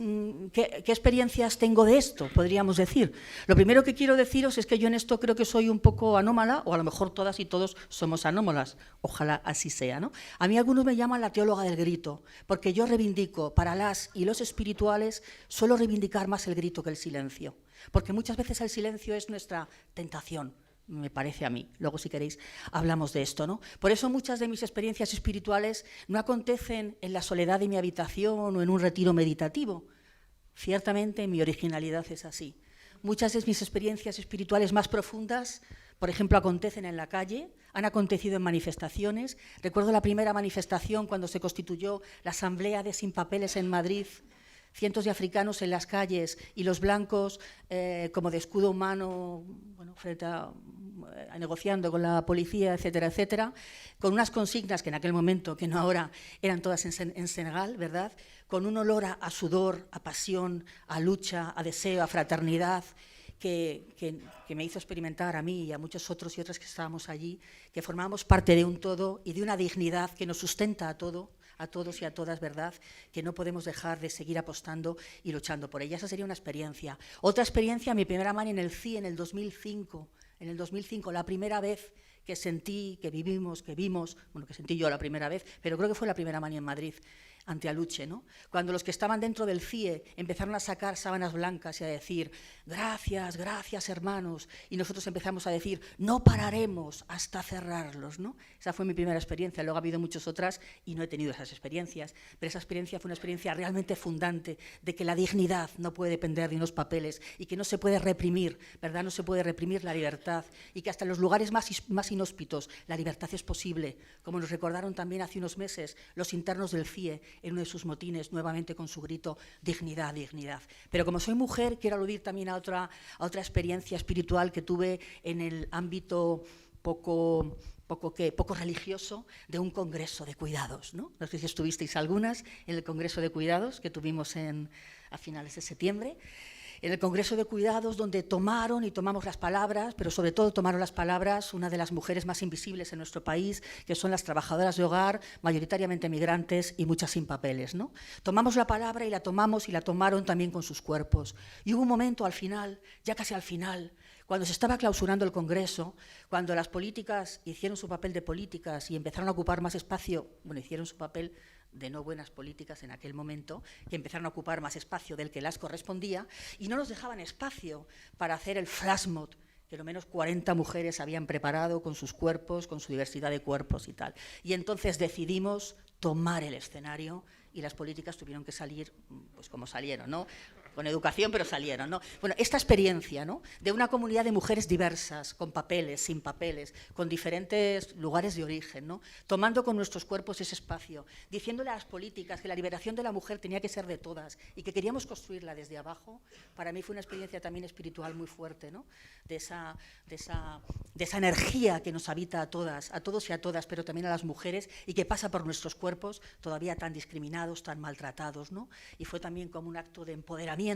[SPEAKER 7] tengo de esto, podríamos decir? Lo primero que quiero deciros es que yo en esto creo que soy un poco anómala, o a lo mejor todas y todos somos anómalas, ojalá así sea, ¿no? A mí algunos me llaman la teóloga del grito, porque yo reivindico, para las y los espirituales, suelo reivindicar más el grito que el silencio, porque muchas veces el silencio es nuestra tentación, me parece a mí. Luego, si queréis, hablamos de esto, ¿no? Por eso muchas de mis experiencias espirituales no acontecen en la soledad de mi habitación o en un retiro meditativo. Ciertamente mi originalidad es así. muchas de mis experiencias espirituales más profundas, por ejemplo, acontecen en la calle, han acontecido en manifestaciones. Recuerdo la primera manifestación cuando se constituyó la Asamblea de Sin Papeles en Madrid, cientos de africanos en las calles y los blancos como de escudo humano, bueno, frente a negociando con la policía, etcétera, etcétera, con unas consignas que en aquel momento, que no ahora, eran todas en Senegal, ¿verdad?, con un olor a sudor, a pasión, a lucha, a deseo, a fraternidad, que me hizo experimentar a mí y a muchos otros y otras que estábamos allí, que formábamos parte de un todo y de una dignidad que nos sustenta a todos y a todas, ¿verdad?, que no podemos dejar de seguir apostando y luchando por ella. Esa sería una experiencia. Otra experiencia, mi primera mani en el CIE en el 2005, la primera vez que sentí, que vimos, bueno, que sentí yo la primera vez, pero creo que fue la primera mani en Madrid, ante Aluche, ¿no? Cuando los que estaban dentro del CIE empezaron a sacar sábanas blancas y a decir, gracias, gracias, hermanos, y nosotros empezamos a decir, no pararemos hasta cerrarlos, ¿no? Esa fue mi primera experiencia, luego ha habido muchas otras y no he tenido esas experiencias, pero esa experiencia fue una experiencia realmente fundante de que la dignidad no puede depender de unos papeles y que no se puede reprimir, ¿verdad? No se puede reprimir la libertad y que hasta en los lugares más inhóspitos la libertad es posible, como nos recordaron también hace unos meses los internos del CIE en uno de sus motines, nuevamente con su grito, dignidad, dignidad. Pero como soy mujer, quiero aludir también a otra experiencia espiritual que tuve en el ámbito poco religioso de un congreso de cuidados, ¿no? No sé si estuvisteis algunas en el congreso de cuidados que tuvimos a finales de septiembre. En el Congreso de Cuidados, donde tomaron y tomamos las palabras, pero sobre todo tomaron las palabras una de las mujeres más invisibles en nuestro país, que son las trabajadoras de hogar, mayoritariamente migrantes y muchas sin papeles, ¿no? Tomamos la palabra y la tomamos y la tomaron también con sus cuerpos. Y hubo un momento al final, ya casi al final, cuando se estaba clausurando el Congreso, cuando las políticas hicieron su papel de políticas y empezaron a ocupar más espacio, bueno, hicieron su papel de no buenas políticas en aquel momento, que empezaron a ocupar más espacio del que las correspondía y no nos dejaban espacio para hacer el flash mob que lo menos 40 mujeres habían preparado con sus cuerpos, con su diversidad de cuerpos y tal. Y entonces decidimos tomar el escenario y las políticas tuvieron que salir pues como salieron, ¿no? Con educación, pero salieron, ¿no? Bueno, esta experiencia, ¿no?, de una comunidad de mujeres diversas, con papeles, sin papeles, con diferentes lugares de origen, ¿no?, tomando con nuestros cuerpos ese espacio, diciéndole a las políticas que la liberación de la mujer tenía que ser de todas y que queríamos construirla desde abajo, para mí fue una experiencia también espiritual muy fuerte, ¿no?, de esa energía que nos habita a todos y a todas, pero también a las mujeres y que pasa por nuestros cuerpos todavía tan discriminados, tan maltratados, ¿no? Y fue también como un acto de empoderamiento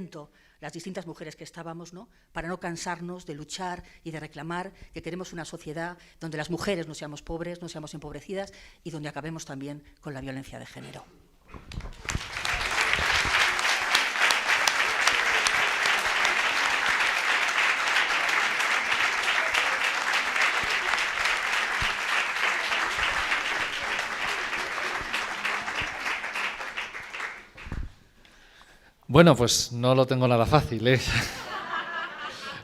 [SPEAKER 7] las distintas mujeres que estábamos, ¿no?, para no cansarnos de luchar y de reclamar que queremos una sociedad donde las mujeres no seamos pobres, no seamos empobrecidas y donde acabemos también con la violencia de género.
[SPEAKER 6] Bueno, pues no lo tengo nada fácil, ¿eh?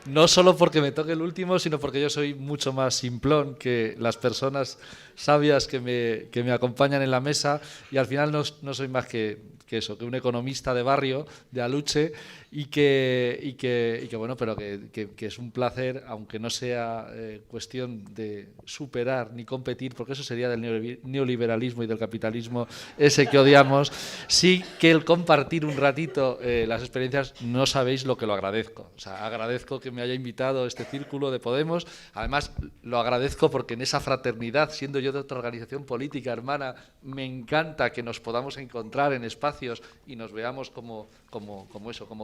[SPEAKER 6] No solo porque me toque el último, sino porque yo soy mucho más simplón que las personas sabias que me acompañan en la mesa y al final no soy más que eso, que un economista de barrio, de Aluche, y que bueno, pero que es un placer, aunque no sea cuestión de superar ni competir, porque eso sería del neoliberalismo y del capitalismo ese que odiamos, sí que el compartir un ratito las experiencias, no sabéis lo que lo agradezco. O sea, agradezco que me haya invitado a este círculo de Podemos, además lo agradezco porque en esa fraternidad, siendo yo de otra organización política hermana, me encanta que nos podamos encontrar en espacios y nos veamos como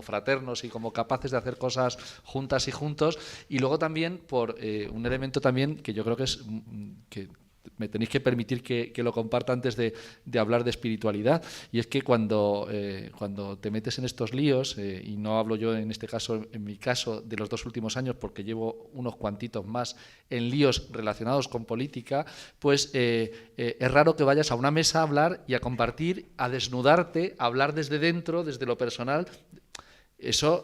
[SPEAKER 6] fraternos y como capaces de hacer cosas juntas y juntos. Y luego también por un elemento también que yo creo que es que me tenéis que permitir que lo comparta antes de hablar de espiritualidad, y es que cuando te metes en estos líos, y no hablo yo en este caso, en mi caso, de los 2 últimos años, porque llevo unos cuantitos más en líos relacionados con política, pues es raro que vayas a una mesa a hablar y a compartir, a desnudarte, a hablar desde dentro, desde lo personal. Eso,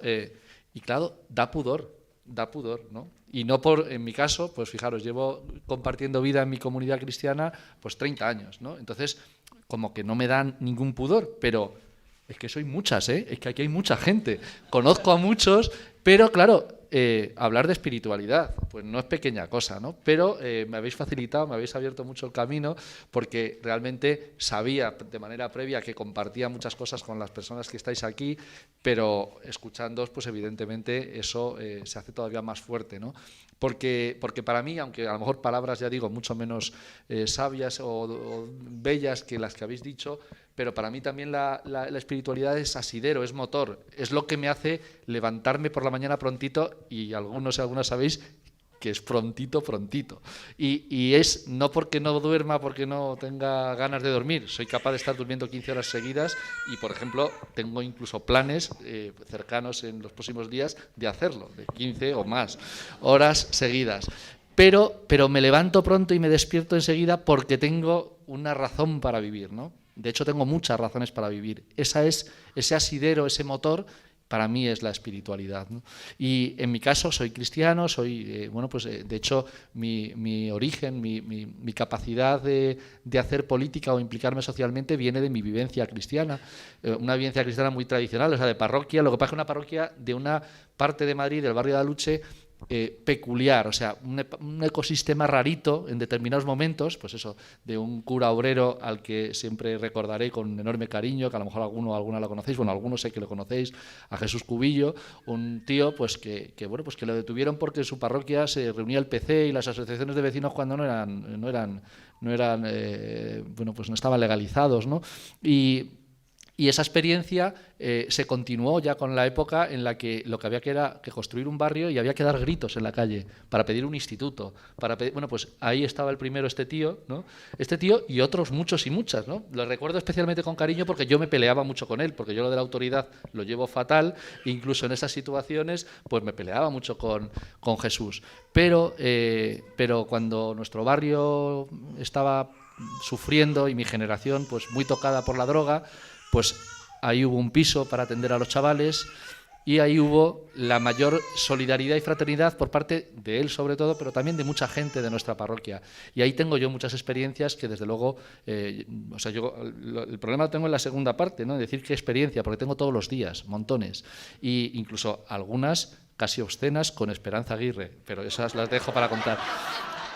[SPEAKER 6] y claro, da pudor, ¿no? Y no en mi caso, pues fijaros, llevo compartiendo vida en mi comunidad cristiana pues 30 años, ¿no? Entonces, como que no me dan ningún pudor, pero es que soy muchas, es que aquí hay mucha gente, conozco a muchos, pero claro, hablar de espiritualidad, pues no es pequeña cosa, ¿no? Pero me habéis facilitado, me habéis abierto mucho el camino, porque realmente sabía de manera previa que compartía muchas cosas con las personas que estáis aquí, pero escuchándoos, pues evidentemente eso se hace todavía más fuerte, ¿no? Porque para mí, aunque a lo mejor palabras, ya digo, mucho menos sabias o bellas que las que habéis dicho, pero para mí también la espiritualidad es asidero, es motor, es lo que me hace levantarme por la mañana prontito, y algunos y algunas sabéis que es prontito. Y es no porque no duerma, porque no tenga ganas de dormir, soy capaz de estar durmiendo 15 horas seguidas y, por ejemplo, tengo incluso planes cercanos en los próximos días de hacerlo, de 15 o más horas seguidas. Pero me levanto pronto y me despierto enseguida porque tengo una razón para vivir, ¿no? De hecho, tengo muchas razones para vivir. Ese asidero, ese motor, para mí es la espiritualidad, ¿no? Y en mi caso soy cristiano, soy, de hecho, mi origen, mi capacidad de hacer política o implicarme socialmente viene de mi vivencia cristiana, una vivencia cristiana muy tradicional, o sea, de parroquia. Lo que pasa es que una parroquia de una parte de Madrid, del barrio de Aluche, peculiar, o sea, un ecosistema rarito en determinados momentos, pues eso, de un cura obrero al que siempre recordaré con enorme cariño, que a lo mejor alguno o alguna lo conocéis, bueno, algunos sé que lo conocéis, a Jesús Cubillo, un tío pues que lo detuvieron porque en su parroquia se reunía el PC y las asociaciones de vecinos cuando no estaban legalizados, ¿no? Y esa experiencia se continuó ya con la época en la que lo que había que era que construir un barrio y había que dar gritos en la calle para pedir un instituto. Pues ahí estaba el primero, este tío, ¿no? Este tío y otros muchos y muchas, ¿no? Lo recuerdo especialmente con cariño porque yo me peleaba mucho con él, porque yo lo de la autoridad lo llevo fatal, incluso en esas situaciones pues me peleaba mucho con Jesús. Pero cuando nuestro barrio estaba sufriendo y mi generación pues muy tocada por la droga, pues ahí hubo un piso para atender a los chavales y ahí hubo la mayor solidaridad y fraternidad por parte de él sobre todo, pero también de mucha gente de nuestra parroquia. Y ahí tengo yo muchas experiencias que desde luego, el problema lo tengo en la segunda parte, ¿no? Decir qué experiencia, porque tengo todos los días, montones, e incluso algunas casi obscenas con Esperanza Aguirre, pero esas las dejo para contar.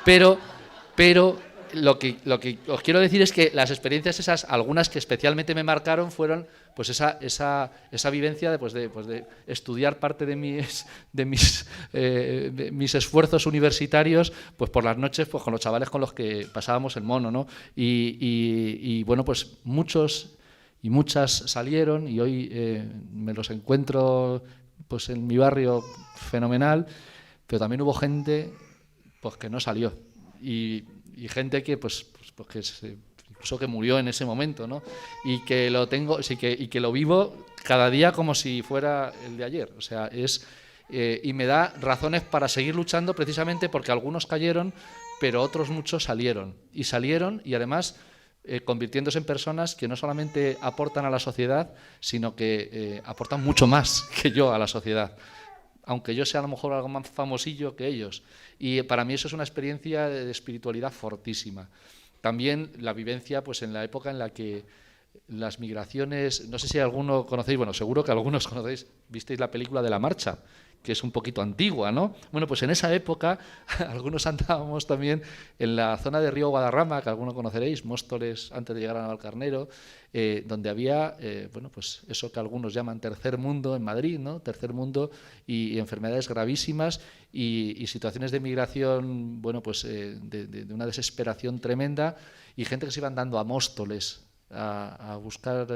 [SPEAKER 6] Pero lo que os quiero decir es que las experiencias esas, algunas que especialmente me marcaron, fueron pues esa vivencia de estudiar parte de mis esfuerzos universitarios, pues por las noches pues con los chavales con los que pasábamos el mono, ¿no? Y bueno, pues muchos y muchas salieron y hoy me los encuentro pues en mi barrio fenomenal, pero también hubo gente pues que no salió y gente que incluso que murió en ese momento, ¿no? Y que lo tengo, sí, y que lo vivo cada día como si fuera el de ayer. O sea, y me da razones para seguir luchando precisamente porque algunos cayeron, pero otros muchos salieron y además convirtiéndose en personas que no solamente aportan a la sociedad, sino que aportan mucho más que yo a la sociedad, aunque yo sea a lo mejor algo más famosillo que ellos. Y para mí eso es una experiencia de espiritualidad fortísima. También la vivencia pues en la época en la que las migraciones, no sé si alguno conocéis, bueno, seguro que algunos conocéis, visteis la película de La Marcha, que es un poquito antigua, ¿no? Bueno, pues en esa época algunos andábamos también en la zona de Río Guadarrama, que algunos conoceréis, Móstoles, antes de llegar a Navalcarnero, donde había, pues eso que algunos llaman tercer mundo en Madrid, ¿no? Tercer mundo y enfermedades gravísimas y situaciones de migración, de una desesperación tremenda y gente que se iban dando a Móstoles a buscar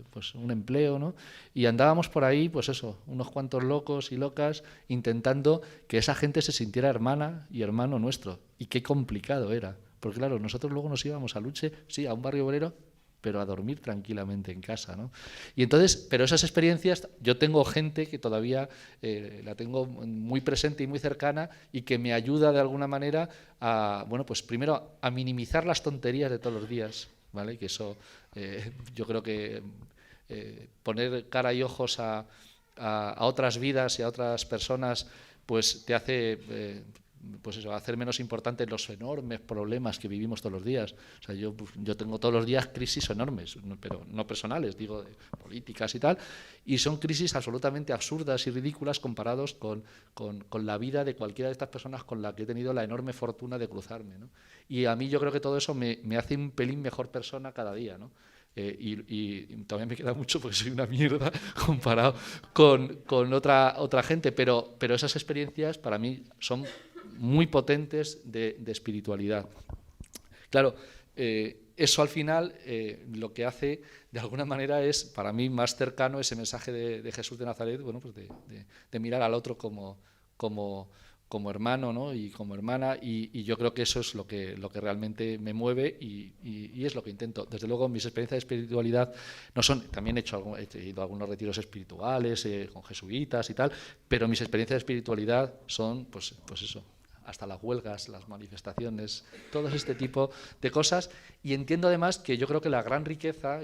[SPEAKER 6] pues un empleo, ¿no? Y andábamos por ahí, pues eso, unos cuantos locos y locas intentando que esa gente se sintiera hermana y hermano nuestro. Y qué complicado era, porque claro, nosotros luego nos íbamos a Luche, sí, a un barrio obrero, pero a dormir tranquilamente en casa, ¿no? Y entonces, pero esas experiencias, yo tengo gente que todavía la tengo muy presente y muy cercana y que me ayuda de alguna manera a, pues primero a minimizar las tonterías de todos los días, ¿vale? Que eso, yo creo que poner cara y ojos a otras vidas y a otras personas, pues te hace pues eso, hacer menos importantes los enormes problemas que vivimos todos los días. O sea, yo tengo todos los días crisis enormes, pero no personales, digo, de políticas y tal, y son crisis absolutamente absurdas y ridículas comparados con la vida de cualquiera de estas personas con la que he tenido la enorme fortuna de cruzarme, ¿no? Y a mí yo creo que todo eso me hace un pelín mejor persona cada día, ¿no? Y todavía me queda mucho porque soy una mierda comparado con otra gente, pero esas experiencias para mí son muy potentes de espiritualidad. Claro, eso al final lo que hace de alguna manera es para mí más cercano ese mensaje de Jesús de Nazaret, bueno, pues de mirar al otro como hermano, ¿no? Y como hermana, y yo creo que eso es lo que realmente me mueve y es lo que intento. Desde luego mis experiencias de espiritualidad no son, también he ido a algunos retiros espirituales con jesuitas y tal, pero mis experiencias de espiritualidad son pues eso, hasta las huelgas, las manifestaciones, todo este tipo de cosas. Y entiendo además que yo creo que la gran riqueza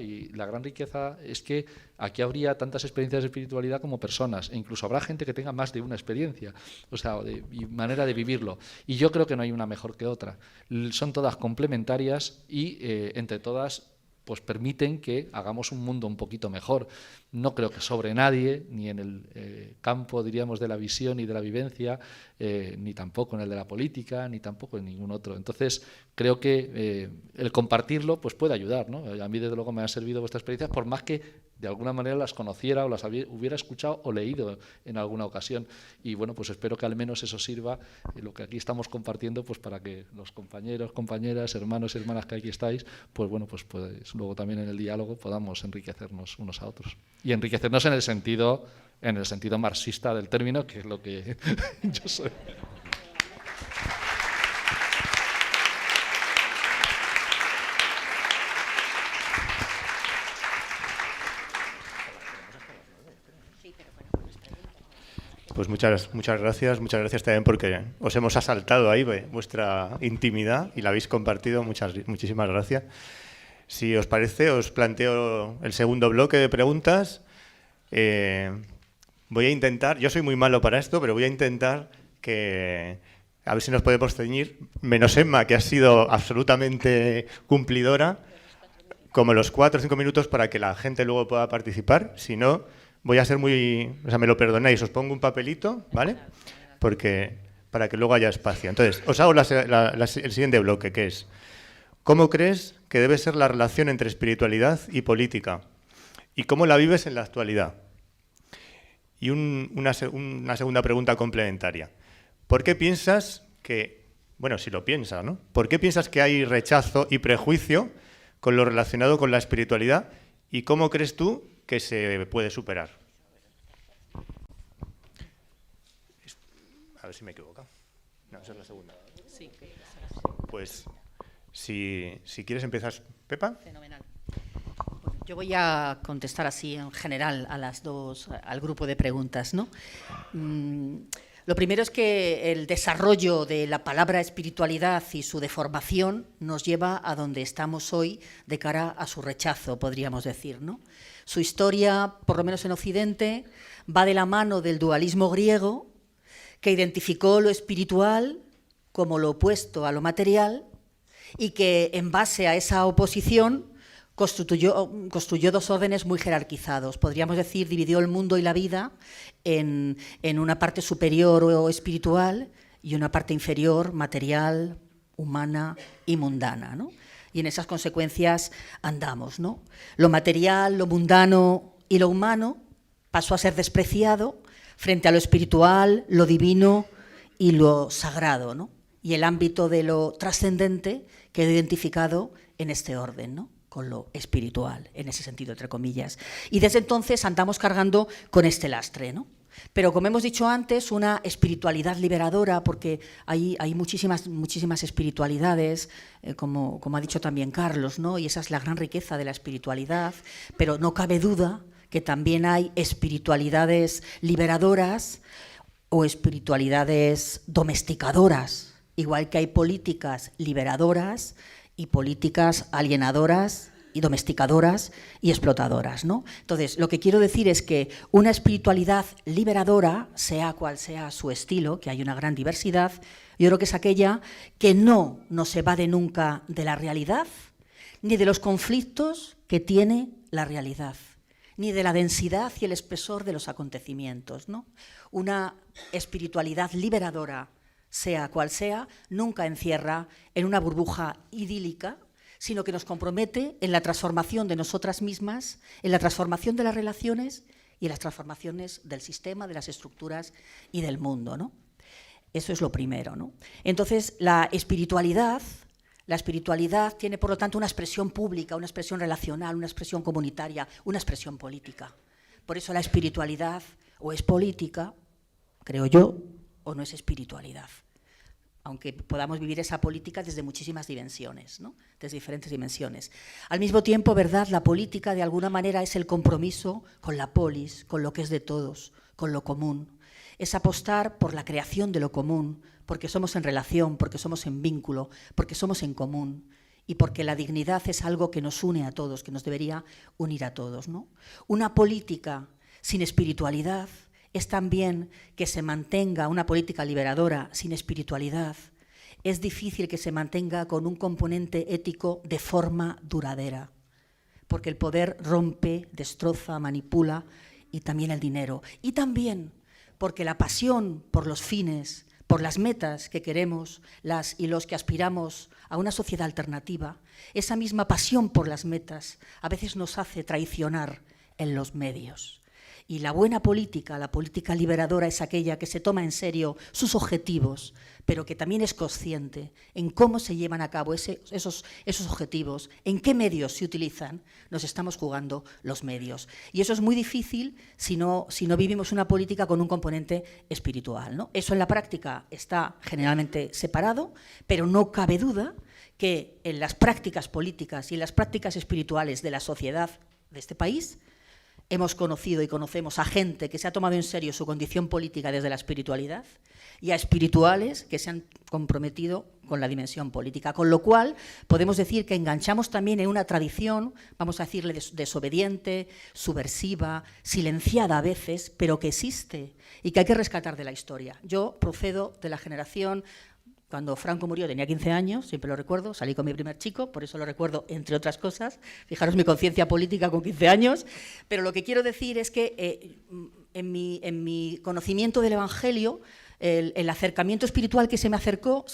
[SPEAKER 6] es que aquí habría tantas experiencias de espiritualidad como personas, e incluso habrá gente que tenga más de una experiencia, o sea, y manera de vivirlo. Y yo creo que no hay una mejor que otra. Son todas complementarias y entre todas pues permiten que hagamos un mundo un poquito mejor. No creo que sobre nadie, ni en el campo, diríamos, de la visión y de la vivencia, ni tampoco en el de la política, ni tampoco en ningún otro. Entonces, creo que el compartirlo pues puede ayudar, ¿no? A mí, desde luego, me han servido vuestras experiencias, por más que de alguna manera las conociera o las hubiera escuchado o leído en alguna ocasión. Y bueno, pues espero que al menos eso sirva, lo que aquí estamos compartiendo, pues para que los compañeros, compañeras, hermanos y hermanas que aquí estáis, pues bueno, pues luego también en el diálogo podamos enriquecernos unos a otros. Y enriquecernos en el sentido marxista del término, que es lo que yo soy.
[SPEAKER 4] Pues muchas gracias también porque os hemos asaltado ahí vuestra intimidad y la habéis compartido. Muchísimas gracias. Si os parece, os planteo el segundo bloque de preguntas. Voy a intentar, yo soy muy malo para esto, pero voy a intentar a ver si nos podemos ceñir, menos Emma, que ha sido absolutamente cumplidora, como los 4 o 5 minutos para que la gente luego pueda participar. Si no, voy a ser me lo perdonáis, os pongo un papelito, ¿vale? Para que luego haya espacio. Entonces, os hago el siguiente bloque, que es: ¿cómo crees que debe ser la relación entre espiritualidad y política? ¿Y cómo la vives en la actualidad? Y una segunda pregunta complementaria. ¿Por qué piensas que, bueno, si lo piensas, ¿no? ¿Por qué piensas que hay rechazo y prejuicio con lo relacionado con la espiritualidad? ¿Y cómo crees tú que se puede superar? A ver si me he equivocado. No, esa es la segunda.
[SPEAKER 7] Sí.
[SPEAKER 4] Pues, si quieres empezar, Pepa.
[SPEAKER 7] Fenomenal. Bueno, yo voy a contestar así en general al grupo de preguntas, ¿no? Lo primero es que el desarrollo de la palabra espiritualidad y su deformación nos lleva a donde estamos hoy de cara a su rechazo, podríamos decir, ¿no? Su historia, por lo menos en Occidente, va de la mano del dualismo griego, que identificó lo espiritual como lo opuesto a lo material y que, en base a esa oposición, construyó dos órdenes muy jerarquizados. Podríamos decir, dividió el mundo y la vida en una parte superior o espiritual y una parte inferior, material, humana y mundana, ¿no? Y en esas consecuencias andamos, ¿no? Lo material, lo mundano y lo humano pasó a ser despreciado frente a lo espiritual, lo divino y lo sagrado, ¿no? Y el ámbito de lo trascendente quedó identificado en este orden, ¿no? Con lo espiritual, en ese sentido, entre comillas. Y desde entonces andamos cargando con este lastre, ¿no? Pero, como hemos dicho antes, una espiritualidad liberadora, porque hay muchísimas espiritualidades, como ha dicho también Carlos, ¿no? Y esa es la gran riqueza de la espiritualidad, pero no cabe duda que también hay espiritualidades liberadoras o espiritualidades domesticadoras, igual que hay políticas liberadoras y políticas alienadoras y domesticadoras y explotadoras, ¿no? Entonces, lo que quiero decir es que una espiritualidad liberadora, sea cual sea su estilo, que hay una gran diversidad, yo creo que es aquella que no nos evade nunca de la realidad, ni de los conflictos que tiene la realidad, ni de la densidad y el espesor de los acontecimientos, ¿no? Una espiritualidad liberadora, sea cual sea, nunca encierra en una burbuja idílica, sino que nos compromete en la transformación de nosotras mismas, en la transformación de las relaciones y en las transformaciones del sistema, de las estructuras y del mundo, ¿no? Eso es lo primero, ¿no? Entonces, la espiritualidad tiene, por lo tanto, una expresión pública, una expresión relacional, una expresión comunitaria, una expresión política. Por eso la espiritualidad o es política, creo yo, o no es espiritualidad. Aunque podamos vivir esa política desde muchísimas dimensiones, ¿no? Desde diferentes dimensiones. Al mismo tiempo, ¿verdad?, la política de alguna manera es el compromiso con la polis, con lo que es de todos, con lo común. Es apostar por la creación de lo común, porque somos en relación, porque somos en vínculo, porque somos en común y porque la dignidad es algo que nos une a todos, que nos debería unir a todos, ¿no? Una política sin espiritualidad es también que se mantenga una política liberadora sin espiritualidad. Es difícil que se mantenga con un componente ético de forma duradera, porque el poder rompe, destroza, manipula, y también el dinero. Y también porque la pasión por los fines, por las metas que queremos, las y los que aspiramos a una sociedad alternativa, esa misma pasión por las metas a veces nos hace traicionar en los medios. Y la buena política, la política liberadora, es aquella que se toma en serio sus objetivos, pero que también es consciente en cómo se llevan a cabo esos objetivos, en qué medios se utilizan. Nos estamos jugando los medios. Y eso es muy difícil si no vivimos una política con un componente espiritual, ¿no? Eso en la práctica está generalmente separado, pero no cabe duda que en las prácticas políticas y en las prácticas espirituales de la sociedad de este país hemos conocido y conocemos a gente que se ha tomado en serio su condición política desde la espiritualidad y a espirituales que se han comprometido con la dimensión política. Con lo cual, podemos decir que enganchamos también en una tradición, vamos a decirle desobediente, subversiva, silenciada a veces, pero que existe y que hay que rescatar de la historia. Yo procedo de la generación. Cuando Franco murió tenía 15 años, siempre lo recuerdo, salí con mi primer chico, por eso lo recuerdo, entre otras cosas. Fijaros mi conciencia política con 15 años. Pero lo que quiero decir es que en mi conocimiento del Evangelio, el acercamiento espiritual que se me acercó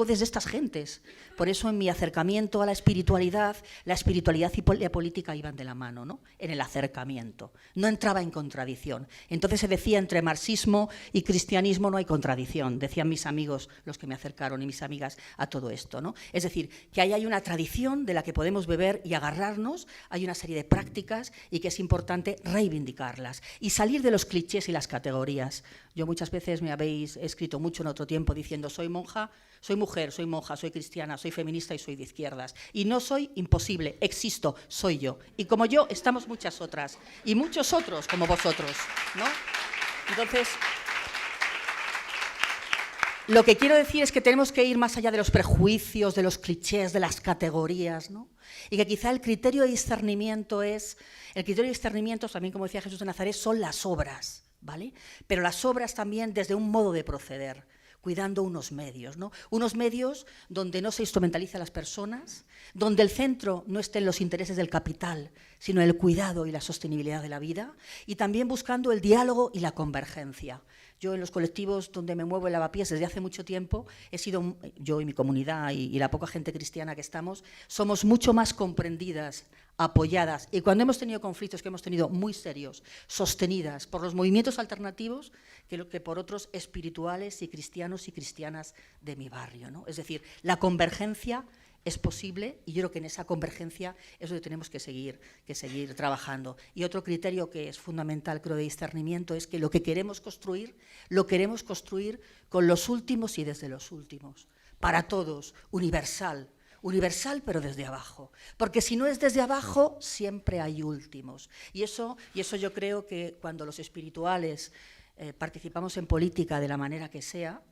[SPEAKER 7] desde estas gentes. Por eso en mi acercamiento a la espiritualidad y la política iban de la mano, ¿no? En el acercamiento. No entraba en contradicción. Entonces se decía, entre marxismo y cristianismo no hay contradicción, decían mis amigos, los que me acercaron, y mis amigas, a todo esto, ¿no? Es decir, que ahí hay una tradición de la que podemos beber y agarrarnos, hay una serie de prácticas y que es importante reivindicarlas y salir de los clichés y las categorías. Yo muchas veces me habéis escrito mucho en otro tiempo diciendo soy monja, soy mujer, soy monja, soy cristiana, soy feminista y soy de izquierdas. Y no soy imposible, existo, soy yo. Y como yo estamos muchas otras y muchos otros como vosotros, ¿no? Entonces, lo que quiero decir es que tenemos que ir más allá de los prejuicios, de los clichés, de las categorías, ¿no? Y que quizá el criterio de discernimiento también, como decía Jesús de Nazaret, son las obras, ¿vale? Pero las obras también desde un modo de proceder, cuidando unos medios, ¿no? Unos medios donde no se instrumentaliza a las personas, donde el centro no esté en los intereses del capital, sino en el cuidado y la sostenibilidad de la vida, y también buscando el diálogo y la convergencia. Yo en los colectivos donde me muevo en Lavapiés desde hace mucho tiempo, yo y mi comunidad y la poca gente cristiana que estamos, somos mucho más comprendidas, apoyadas, y cuando hemos tenido conflictos que hemos tenido muy serios, sostenidas por los movimientos alternativos que por otros espirituales y cristianos y cristianas de mi barrio, ¿no? Es decir, la convergencia es posible y yo creo que en esa convergencia es donde tenemos que seguir trabajando. Y otro criterio que es fundamental, creo, de discernimiento es que lo que queremos construir, lo queremos construir con los últimos y desde los últimos, para todos, universal pero desde abajo, porque si no es desde abajo siempre hay últimos. Y eso yo creo que cuando los espirituales participamos en política de la manera que sea,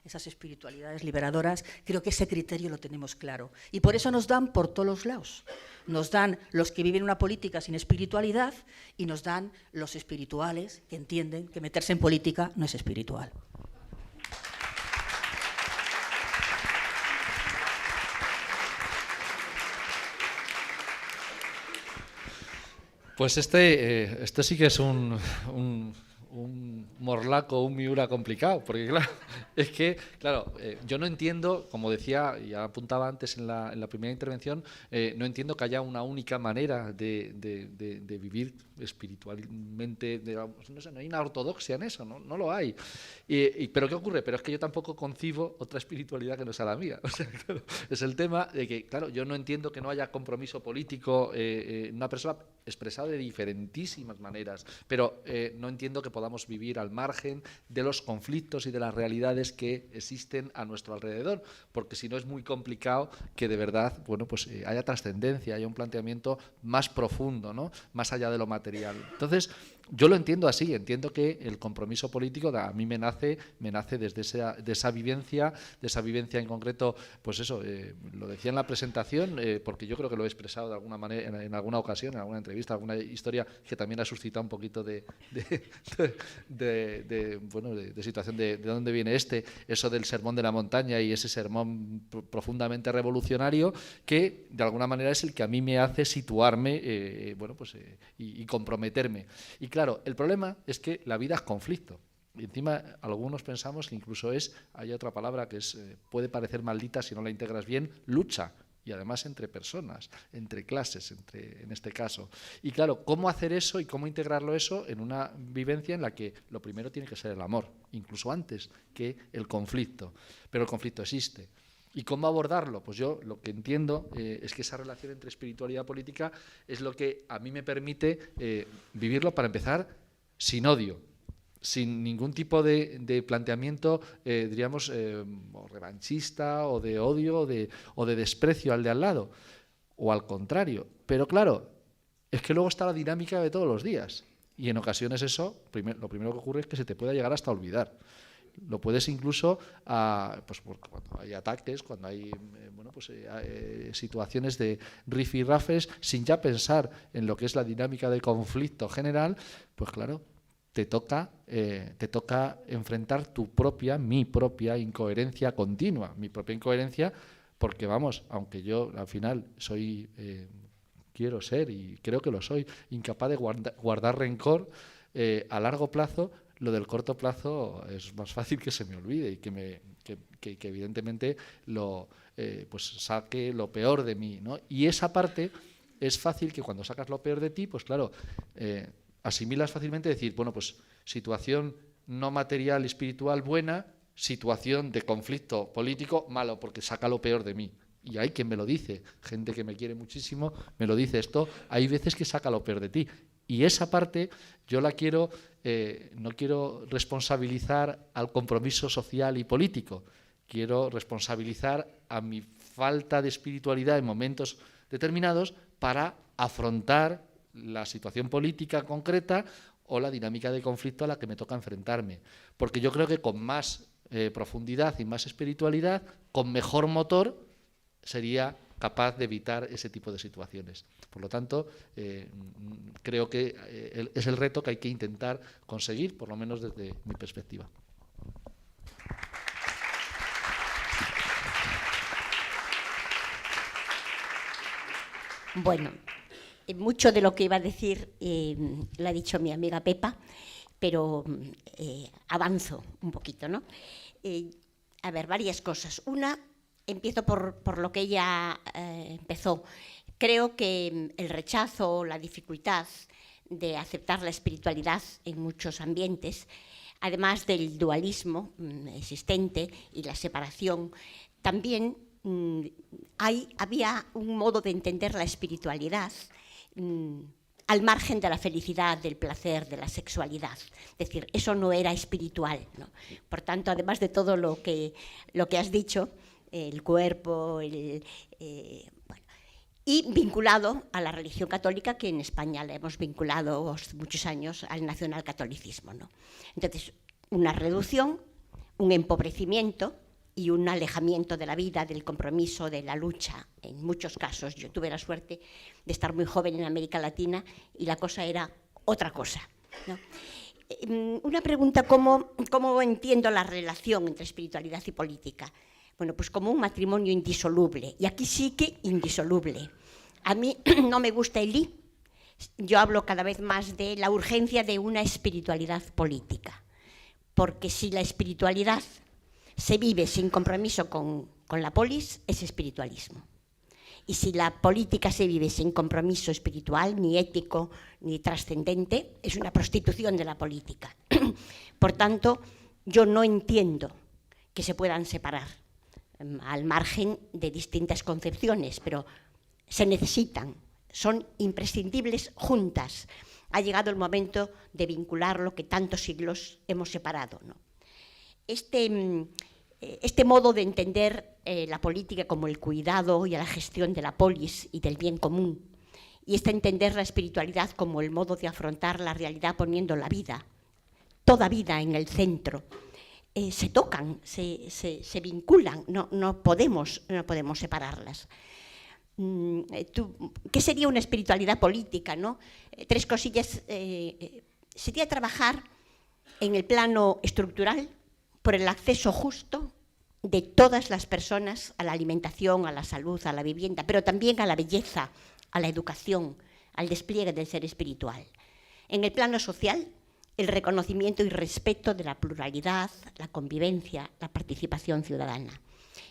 [SPEAKER 7] esas espiritualidades liberadoras, creo que ese criterio lo tenemos claro. Y por eso nos dan por todos los lados. Nos dan los que viven una política sin espiritualidad y nos dan los espirituales que entienden que meterse en política no es espiritual.
[SPEAKER 6] Pues este sí que es un morlaco, un miura complicado, porque claro, es que, claro, yo no entiendo, como decía y apuntaba antes en la primera intervención, no entiendo que haya una única manera de vivir espiritualmente, no sé, no hay una ortodoxia en eso, no lo hay. Pero ¿qué ocurre? Pero es que yo tampoco concibo otra espiritualidad que no sea la mía. O sea, claro, es el tema de que, claro, yo no entiendo que no haya compromiso político en una persona expresado de diferentísimas maneras, pero no entiendo que podamos vivir al margen de los conflictos y de las realidades que existen a nuestro alrededor, porque si no es muy complicado que de verdad, bueno, pues haya trascendencia, haya un planteamiento más profundo, ¿no? Más allá de lo material. Entonces, yo lo entiendo así, entiendo que el compromiso político a mí me nace desde esa vivencia en concreto, pues eso, lo decía en la presentación, porque yo creo que lo he expresado de alguna manera, en alguna ocasión, en alguna entrevista, alguna historia que también ha suscitado un poquito de situación de dónde viene eso del sermón de la montaña y ese sermón profundamente revolucionario que de alguna manera es el que a mí me hace situarme y comprometerme. Y claro, el problema es que la vida es conflicto. Y encima algunos pensamos que incluso hay otra palabra que puede parecer maldita si no la integras bien, lucha. Y además entre personas, entre clases, en este caso. Y claro, ¿cómo hacer eso y cómo integrarlo eso en una vivencia en la que lo primero tiene que ser el amor, incluso antes que el conflicto? Pero el conflicto existe. ¿Y cómo abordarlo? Pues yo lo que entiendo es que esa relación entre espiritualidad y política es lo que a mí me permite vivirlo, para empezar, sin odio, sin ningún tipo de planteamiento, diríamos, revanchista o de odio o de desprecio al de al lado, o al contrario. Pero claro, es que luego está la dinámica de todos los días y en ocasiones eso, lo primero que ocurre es que se te puede llegar hasta olvidar. Lo puedes incluso, pues cuando hay ataques, cuando hay situaciones de rifirrafes, sin ya pensar en lo que es la dinámica de conflicto general, pues claro, te toca enfrentar mi propia incoherencia continua, mi propia incoherencia, porque vamos, aunque yo al final quiero ser, y creo que lo soy, incapaz de guardar rencor, a largo plazo, lo del corto plazo es más fácil que se me olvide y que evidentemente saque lo peor de mí, ¿no? Y esa parte es fácil que cuando sacas lo peor de ti, pues claro, asimilas fácilmente decir, bueno, pues situación no material y espiritual buena, situación de conflicto político malo, porque saca lo peor de mí. Y hay quien me lo dice, gente que me quiere muchísimo, me lo dice esto, hay veces que saca lo peor de ti. Y esa parte yo no quiero responsabilizar al compromiso social y político, quiero responsabilizar a mi falta de espiritualidad en momentos determinados para afrontar la situación política concreta o la dinámica de conflicto a la que me toca enfrentarme. Porque yo creo que con más profundidad y más espiritualidad, con mejor motor, sería capaz de evitar ese tipo de situaciones. Por lo tanto, creo que es el reto que hay que intentar conseguir, por lo menos desde mi perspectiva.
[SPEAKER 5] Bueno, mucho de lo que iba a decir lo ha dicho mi amiga Pepa, pero avanzo un poquito, ¿no? A ver, varias cosas. Una, empiezo por lo que ella empezó. Creo que el rechazo, la dificultad de aceptar la espiritualidad en muchos ambientes, además del dualismo existente y la separación, también había un modo de entender la espiritualidad al margen de la felicidad, del placer, de la sexualidad. Es decir, eso no era espiritual, ¿no? Por tanto, además de todo lo que has dicho, el cuerpo, y vinculado a la religión católica, que en España le hemos vinculado muchos años al nacionalcatolicismo, ¿no? Entonces, una reducción, un empobrecimiento y un alejamiento de la vida, del compromiso, de la lucha. En muchos casos, yo tuve la suerte de estar muy joven en América Latina y la cosa era otra cosa, ¿no? Una pregunta, ¿cómo entiendo la relación entre espiritualidad y política? Bueno, pues como un matrimonio indisoluble, y aquí sí que indisoluble. A mí no me gusta el I, yo hablo cada vez más de la urgencia de una espiritualidad política, porque si la espiritualidad se vive sin compromiso con la polis, es espiritualismo. Y si la política se vive sin compromiso espiritual, ni ético, ni trascendente, es una prostitución de la política. Por tanto, yo no entiendo que se puedan separar al margen de distintas concepciones, pero se necesitan, son imprescindibles juntas. Ha llegado el momento de vincular lo que tantos siglos hemos separado, ¿no? Este modo de entender la política como el cuidado y la gestión de la polis y del bien común, y entender la espiritualidad como el modo de afrontar la realidad poniendo la vida, toda vida en el centro, se tocan, se vinculan, no podemos separarlas. ¿Qué sería una espiritualidad política, ¿no? Tres cosillas. Sería trabajar en el plano estructural por el acceso justo de todas las personas a la alimentación, a la salud, a la vivienda, pero también a la belleza, a la educación, al despliegue del ser espiritual. En el plano social, el reconocimiento y respeto de la pluralidad, la convivencia, la participación ciudadana.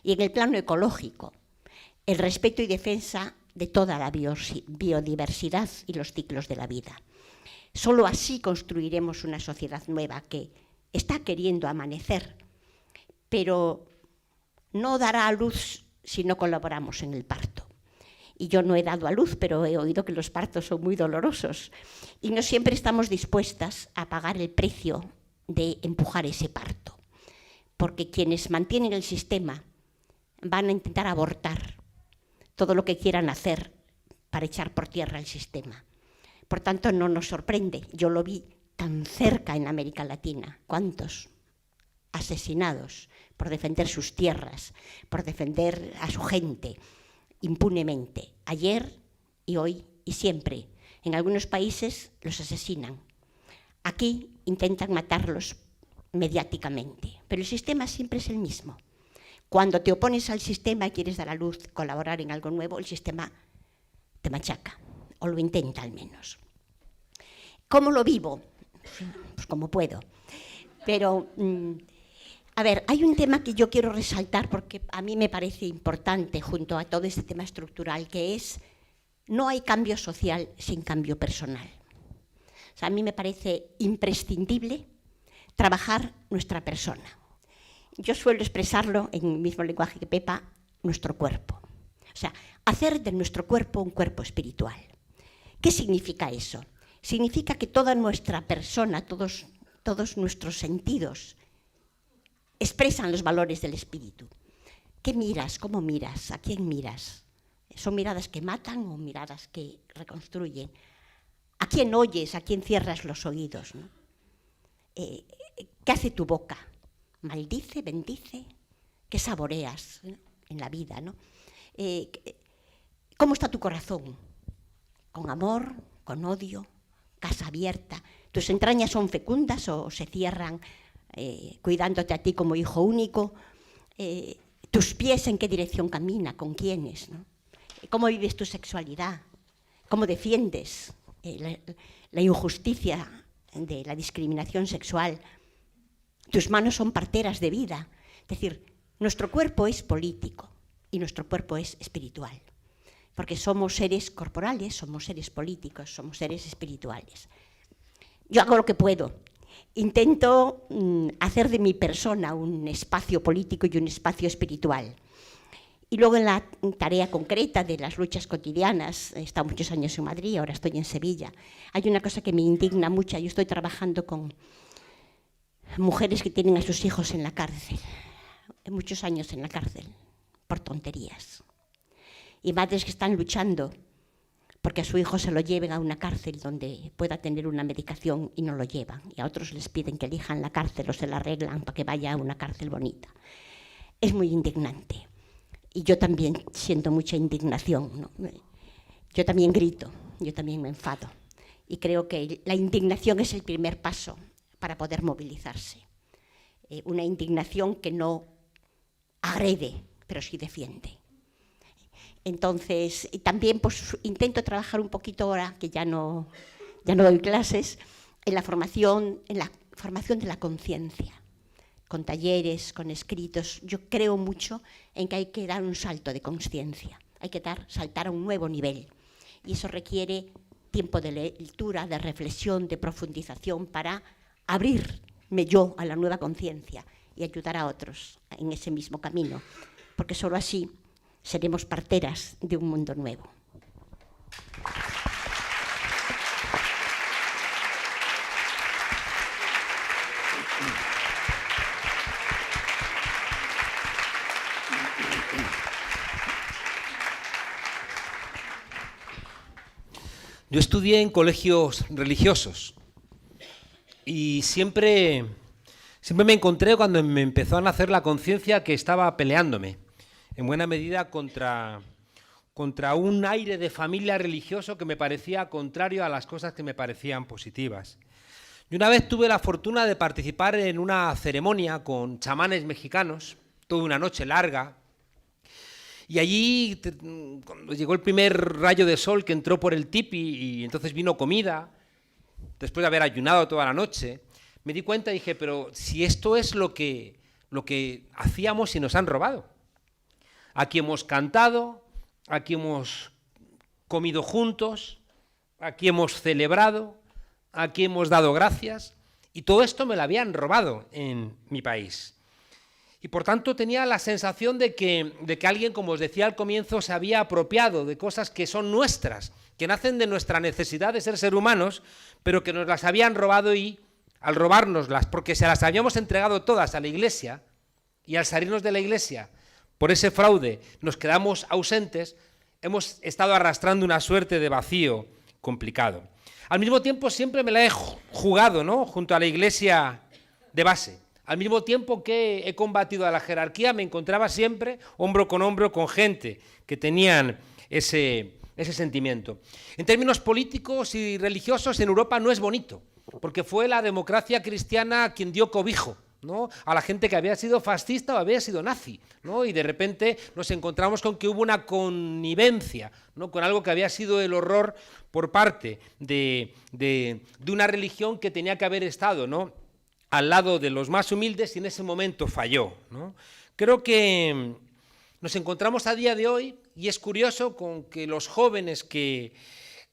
[SPEAKER 5] Y en el plano ecológico, el respeto y defensa de toda la biodiversidad y los ciclos de la vida. Solo así construiremos una sociedad nueva que está queriendo amanecer, pero no dará a luz si no colaboramos en el parto. Y yo no he dado a luz, pero he oído que los partos son muy dolorosos y no siempre estamos dispuestas a pagar el precio de empujar ese parto, porque quienes mantienen el sistema van a intentar abortar todo lo que quieran hacer para echar por tierra el sistema. Por tanto, no nos sorprende. Yo lo vi tan cerca en América Latina. ¿Cuántos asesinados por defender sus tierras, por defender a su gente impunemente? Ayer y hoy y siempre. En algunos países los asesinan. Aquí intentan matarlos mediáticamente. Pero el sistema siempre es el mismo. Cuando te opones al sistema y quieres dar a luz, colaborar en algo nuevo, el sistema te machaca, o lo intenta al menos. ¿Cómo lo vivo? Pues como puedo. Pero, a ver, hay un tema que yo quiero resaltar porque a mí me parece importante junto a todo este tema estructural, que es, no hay cambio social sin cambio personal. O sea, a mí me parece imprescindible trabajar nuestra persona. Yo suelo expresarlo en el mismo lenguaje que Pepa, nuestro cuerpo. O sea, hacer de nuestro cuerpo un cuerpo espiritual. ¿Qué significa eso? Significa que toda nuestra persona, todos nuestros sentidos expresan los valores del espíritu. ¿Qué miras? ¿Cómo miras? ¿A quién miras? ¿Son miradas que matan o miradas que reconstruyen? ¿A quién oyes? ¿A quién cierras los oídos, ¿no? ¿Qué hace tu boca? ¿Maldice? ¿Bendice? ¿Qué saboreas, ¿no?, en la vida, ¿no? ¿Cómo está tu corazón? ¿Con amor? ¿Con odio? ¿Casa abierta? ¿Tus entrañas son fecundas o se cierran cuidándote a ti como hijo único? ¿Tus pies en qué dirección camina? ¿Con quiénes, ¿no? ¿Cómo vives tu sexualidad? ¿Cómo defiendes la injusticia de la discriminación sexual? Tus manos son parteras de vida. Es decir, nuestro cuerpo es político y nuestro cuerpo es espiritual. Porque somos seres corporales, somos seres políticos, somos seres espirituales. Yo hago lo que puedo. Intento hacer de mi persona un espacio político y un espacio espiritual. Y luego en la tarea concreta de las luchas cotidianas, he estado muchos años en Madrid, ahora estoy en Sevilla, hay una cosa que me indigna mucho. Yo estoy trabajando con mujeres que tienen a sus hijos en la cárcel, muchos años en la cárcel, por tonterías. Y madres que están luchando porque a su hijo se lo lleven a una cárcel donde pueda tener una medicación y no lo llevan, y a otros les piden que elijan la cárcel o se la arreglan para que vaya a una cárcel bonita. Es muy indignante, y yo también siento mucha indignación, ¿no? Yo también grito, yo también me enfado, y creo que la indignación es el primer paso para poder movilizarse. Una indignación que no agrede, pero sí defiende. Entonces, también pues, intento trabajar un poquito ahora, que ya no doy clases, en la formación de la conciencia, con talleres, con escritos. Yo creo mucho en que hay que dar un salto de conciencia, hay que saltar a un nuevo nivel. Y eso requiere tiempo de lectura, de reflexión, de profundización, para abrirme yo a la nueva conciencia y ayudar a otros en ese mismo camino, porque solo así seremos parteras de un mundo nuevo.
[SPEAKER 3] Yo estudié en colegios religiosos y siempre me encontré, cuando me empezó a nacer la conciencia, que estaba peleándome en buena medida contra un aire de familia religioso que me parecía contrario a las cosas que me parecían positivas. Y una vez tuve la fortuna de participar en una ceremonia con chamanes mexicanos, toda una noche larga, y allí, cuando llegó el primer rayo de sol que entró por el tipi y entonces vino comida, después de haber ayunado toda la noche, me di cuenta y dije, pero si esto es lo que hacíamos y nos han robado. Aquí hemos cantado, aquí hemos comido juntos, aquí hemos celebrado, aquí hemos dado gracias, y todo esto me lo habían robado en mi país. Y por tanto tenía la sensación de que alguien, como os decía al comienzo, se había apropiado de cosas que son nuestras, que nacen de nuestra necesidad de ser humanos, pero que nos las habían robado, y al robárnoslas, porque se las habíamos entregado todas a la Iglesia, y al salirnos de la Iglesia por ese fraude nos quedamos ausentes, hemos estado arrastrando una suerte de vacío complicado. Al mismo tiempo siempre me la he jugado, ¿no?, junto a la Iglesia de base. Al mismo tiempo que he combatido a la jerarquía, me encontraba siempre hombro con gente que tenían ese sentimiento. En términos políticos y religiosos, en Europa no es bonito, porque fue la democracia cristiana quien dio cobijo, ¿no?, a la gente que había sido fascista o había sido nazi, ¿no?, y de repente nos encontramos con que hubo una connivencia, ¿no?, con algo que había sido el horror por parte de una religión que tenía que haber estado, ¿no?, al lado de los más humildes, y en ese momento falló, ¿no? Creo que nos encontramos a día de hoy, y es curioso, con que los jóvenes que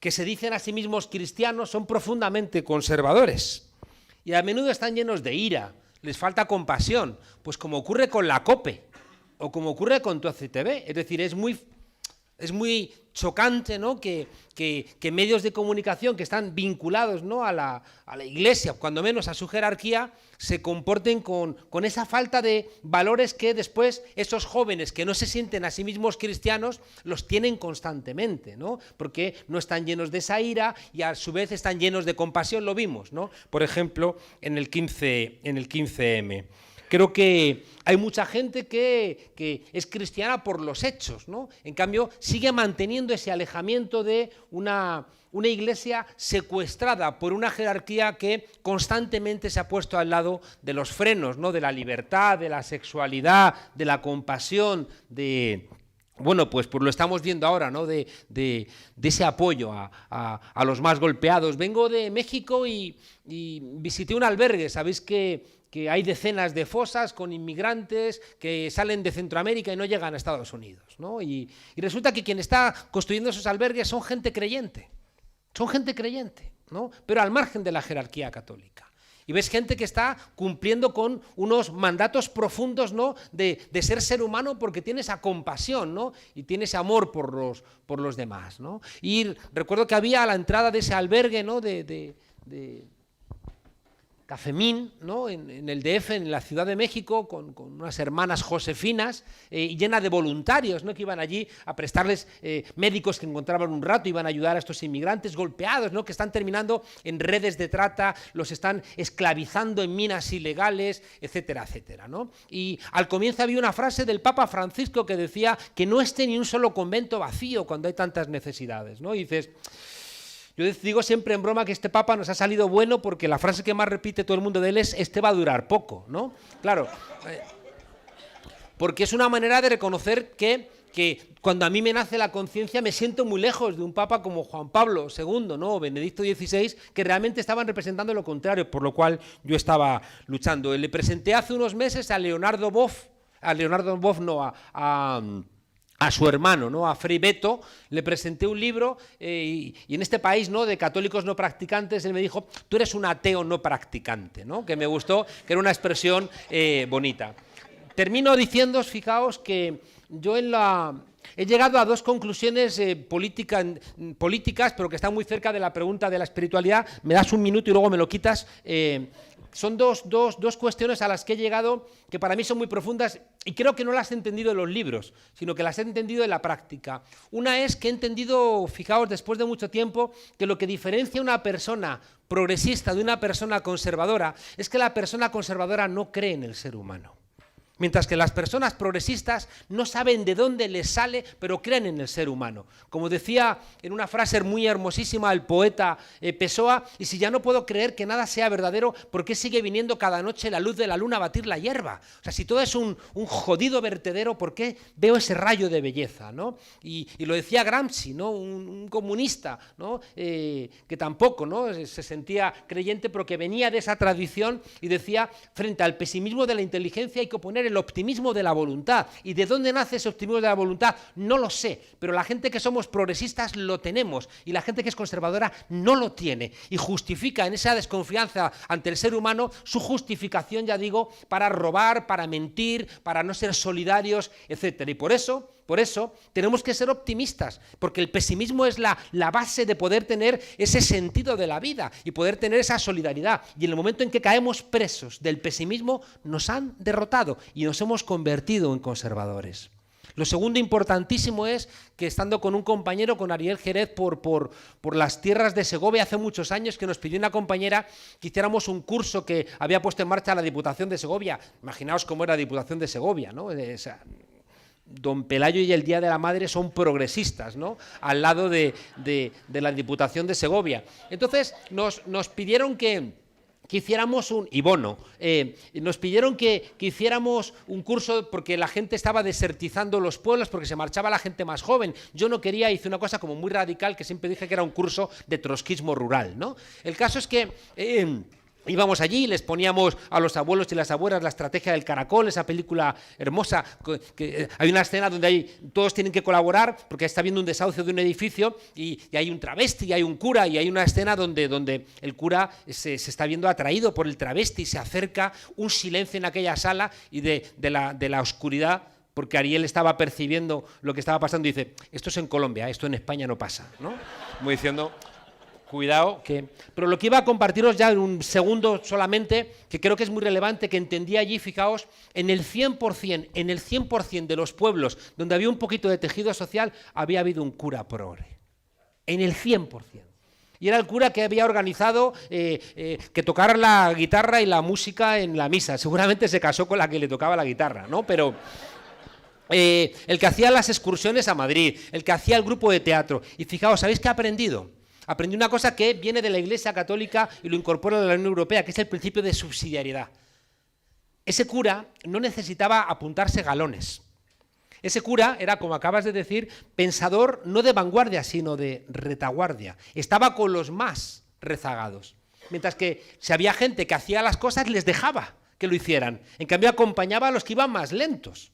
[SPEAKER 3] se dicen a sí mismos cristianos son profundamente conservadores, y a menudo están llenos de ira, les falta compasión, pues como ocurre con la COPE, o como ocurre con TOCTV. Es decir, es muy chocante, ¿no?, que medios de comunicación que están vinculados, ¿no?, a la Iglesia, cuando menos a su jerarquía, se comporten con esa falta de valores que después esos jóvenes que no se sienten a sí mismos cristianos los tienen constantemente, ¿no?, porque no están llenos de esa ira y a su vez están llenos de compasión. Lo vimos, ¿no?, por ejemplo, en el 15M. Creo que hay mucha gente que es cristiana por los hechos, ¿no? En cambio, sigue manteniendo ese alejamiento de una iglesia secuestrada por una jerarquía que constantemente se ha puesto al lado de los frenos, ¿no?, de la libertad, de la sexualidad, de la compasión, bueno, pues lo estamos viendo ahora, ¿no?, de ese apoyo a los más golpeados. Vengo de México y visité un albergue. Sabéis que hay decenas de fosas con inmigrantes que salen de Centroamérica y no llegan a Estados Unidos, ¿no? Y resulta que quien está construyendo esos albergues son gente creyente, ¿no?, pero al margen de la jerarquía católica. Y ves gente que está cumpliendo con unos mandatos profundos, ¿no?, de ser humano, porque tiene esa compasión, ¿no?, y tiene ese amor por los demás, ¿no? Y recuerdo que había a la entrada de ese albergue, ¿no?, Cafemín, ¿no? en el DF, en la Ciudad de México, con unas hermanas josefinas, llena de voluntarios, ¿no? Que iban allí a prestarles médicos que encontraban un rato, iban a ayudar a estos inmigrantes golpeados, ¿no? Que están terminando en redes de trata, los están esclavizando en minas ilegales, etcétera, etcétera, ¿no? Y al comienzo había una frase del Papa Francisco que decía que no esté ni un solo convento vacío cuando hay tantas necesidades, ¿no? Y dices... Yo digo siempre en broma que este Papa nos ha salido bueno porque la frase que más repite todo el mundo de él es «este va a durar poco», ¿no? Claro, porque es una manera de reconocer que cuando a mí me nace la conciencia me siento muy lejos de un Papa como Juan Pablo II, ¿no? O Benedicto XVI, que realmente estaban representando lo contrario, por lo cual yo estaba luchando. Le presenté hace unos meses a Leonardo Boff, a su hermano, ¿no? A Frei Beto, le presenté un libro y en este país, ¿no? De católicos no practicantes, él me dijo, tú eres un ateo no practicante, ¿no? Que me gustó, que era una expresión bonita. Termino diciéndoos, fijaos, que yo he llegado a dos conclusiones políticas, pero que están muy cerca de la pregunta de la espiritualidad. Me das un minuto y luego me lo quitas. Son dos cuestiones a las que he llegado que para mí son muy profundas y creo que no las he entendido en los libros, sino que las he entendido en la práctica. Una es que he entendido, fijaos, después de mucho tiempo, que lo que diferencia a una persona progresista de una persona conservadora es que la persona conservadora no cree en el ser humano. Mientras que las personas progresistas no saben de dónde les sale, pero creen en el ser humano. Como decía en una frase muy hermosísima el poeta Pessoa, y si ya no puedo creer que nada sea verdadero, ¿por qué sigue viniendo cada noche la luz de la luna a batir la hierba? O sea, si todo es un jodido vertedero, ¿por qué veo ese rayo de belleza, ¿no? Y lo decía Gramsci, ¿no? Un comunista, ¿no? Que tampoco, ¿no? Se sentía creyente, pero que venía de esa tradición y decía, frente al pesimismo de la inteligencia hay que oponer el optimismo de la voluntad. ¿Y de dónde nace ese optimismo de la voluntad? No lo sé, pero la gente que somos progresistas lo tenemos y la gente que es conservadora no lo tiene y justifica en esa desconfianza ante el ser humano su justificación, ya digo, para robar, para mentir, para no ser solidarios, etcétera. Y por eso tenemos que ser optimistas, porque el pesimismo es la base de poder tener ese sentido de la vida y poder tener esa solidaridad. Y en el momento en que caemos presos del pesimismo, nos han derrotado y nos hemos convertido en conservadores. Lo segundo importantísimo es que estando con un compañero, con Ariel Jerez, por las tierras de Segovia hace muchos años, que nos pidió una compañera que hiciéramos un curso que había puesto en marcha la Diputación de Segovia. Imaginaos cómo era la Diputación de Segovia, ¿no? Don Pelayo y el Día de la Madre son progresistas, ¿no? Al lado de la Diputación de Segovia. Entonces nos pidieron que hiciéramos nos pidieron que hiciéramos un curso porque la gente estaba desertizando los pueblos, porque se marchaba la gente más joven. Yo no quería, hice una cosa como muy radical, que siempre dije que era un curso de trotskismo rural, ¿no? El caso es que íbamos allí y les poníamos a los abuelos y las abuelas La estrategia del caracol, esa película hermosa, que hay una escena donde todos tienen que colaborar porque está habiendo un desahucio de un edificio y hay un travesti, hay un cura y hay una escena donde el cura se está viendo atraído por el travesti, se acerca, un silencio en aquella sala y de la oscuridad, porque Ariel estaba percibiendo lo que estaba pasando y dice, esto es en Colombia, esto en España no pasa, ¿no? Como diciendo... Cuidado, pero lo que iba a compartiros ya en un segundo solamente, que creo que es muy relevante, que entendí allí, fijaos, en el 100% de los pueblos donde había un poquito de tejido social, había habido un cura progre. En el 100%. Y era el cura que había organizado que tocara la guitarra y la música en la misa. Seguramente se casó con la que le tocaba la guitarra, ¿no? Pero... el que hacía las excursiones a Madrid, el que hacía el grupo de teatro. Y fijaos, ¿sabéis qué ha aprendido? Aprendí una cosa que viene de la Iglesia Católica y lo incorpora a la Unión Europea, que es el principio de subsidiariedad. Ese cura no necesitaba apuntarse galones. Ese cura era, como acabas de decir, pensador no de vanguardia, sino de retaguardia. Estaba con los más rezagados. Mientras que si había gente que hacía las cosas, les dejaba que lo hicieran. En cambio, acompañaba a los que iban más lentos.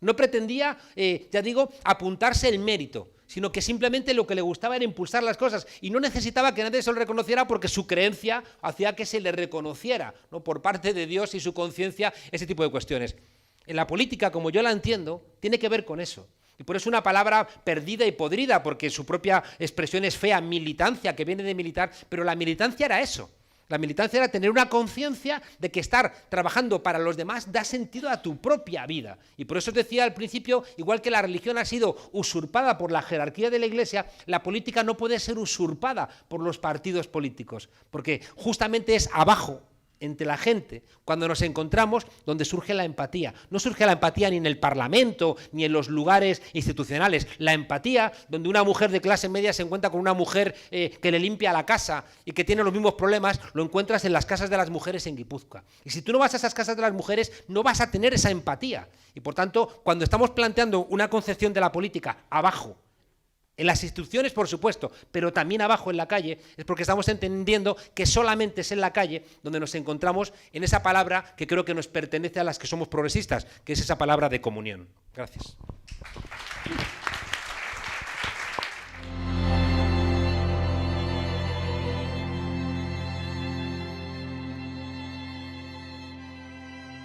[SPEAKER 3] No pretendía, ya digo, apuntarse el mérito, sino que simplemente lo que le gustaba era impulsar las cosas y no necesitaba que nadie se lo reconociera porque su creencia hacía que se le reconociera, ¿no? Por parte de Dios y su conciencia, ese tipo de cuestiones. En la política, como yo la entiendo, tiene que ver con eso. Y por eso es una palabra perdida y podrida, porque su propia expresión es fea, militancia, que viene de militar, pero la militancia era eso. La militancia era tener una conciencia de que estar trabajando para los demás da sentido a tu propia vida. Y por eso os decía al principio, igual que la religión ha sido usurpada por la jerarquía de la Iglesia, la política no puede ser usurpada por los partidos políticos, porque justamente es abajo, entre la gente, cuando nos encontramos, donde surge la empatía. No surge la empatía ni en el Parlamento, ni en los lugares institucionales. La empatía, donde una mujer de clase media se encuentra con una mujer que le limpia la casa y que tiene los mismos problemas, lo encuentras en las casas de las mujeres en Guipúzcoa. Y si tú no vas a esas casas de las mujeres, no vas a tener esa empatía. Y por tanto, cuando estamos planteando una concepción de la política abajo, en las instituciones, por supuesto, pero también abajo en la calle, es porque estamos entendiendo que solamente es en la calle donde nos encontramos en esa palabra que creo que nos pertenece a las que somos progresistas, que es esa palabra de comunión. Gracias.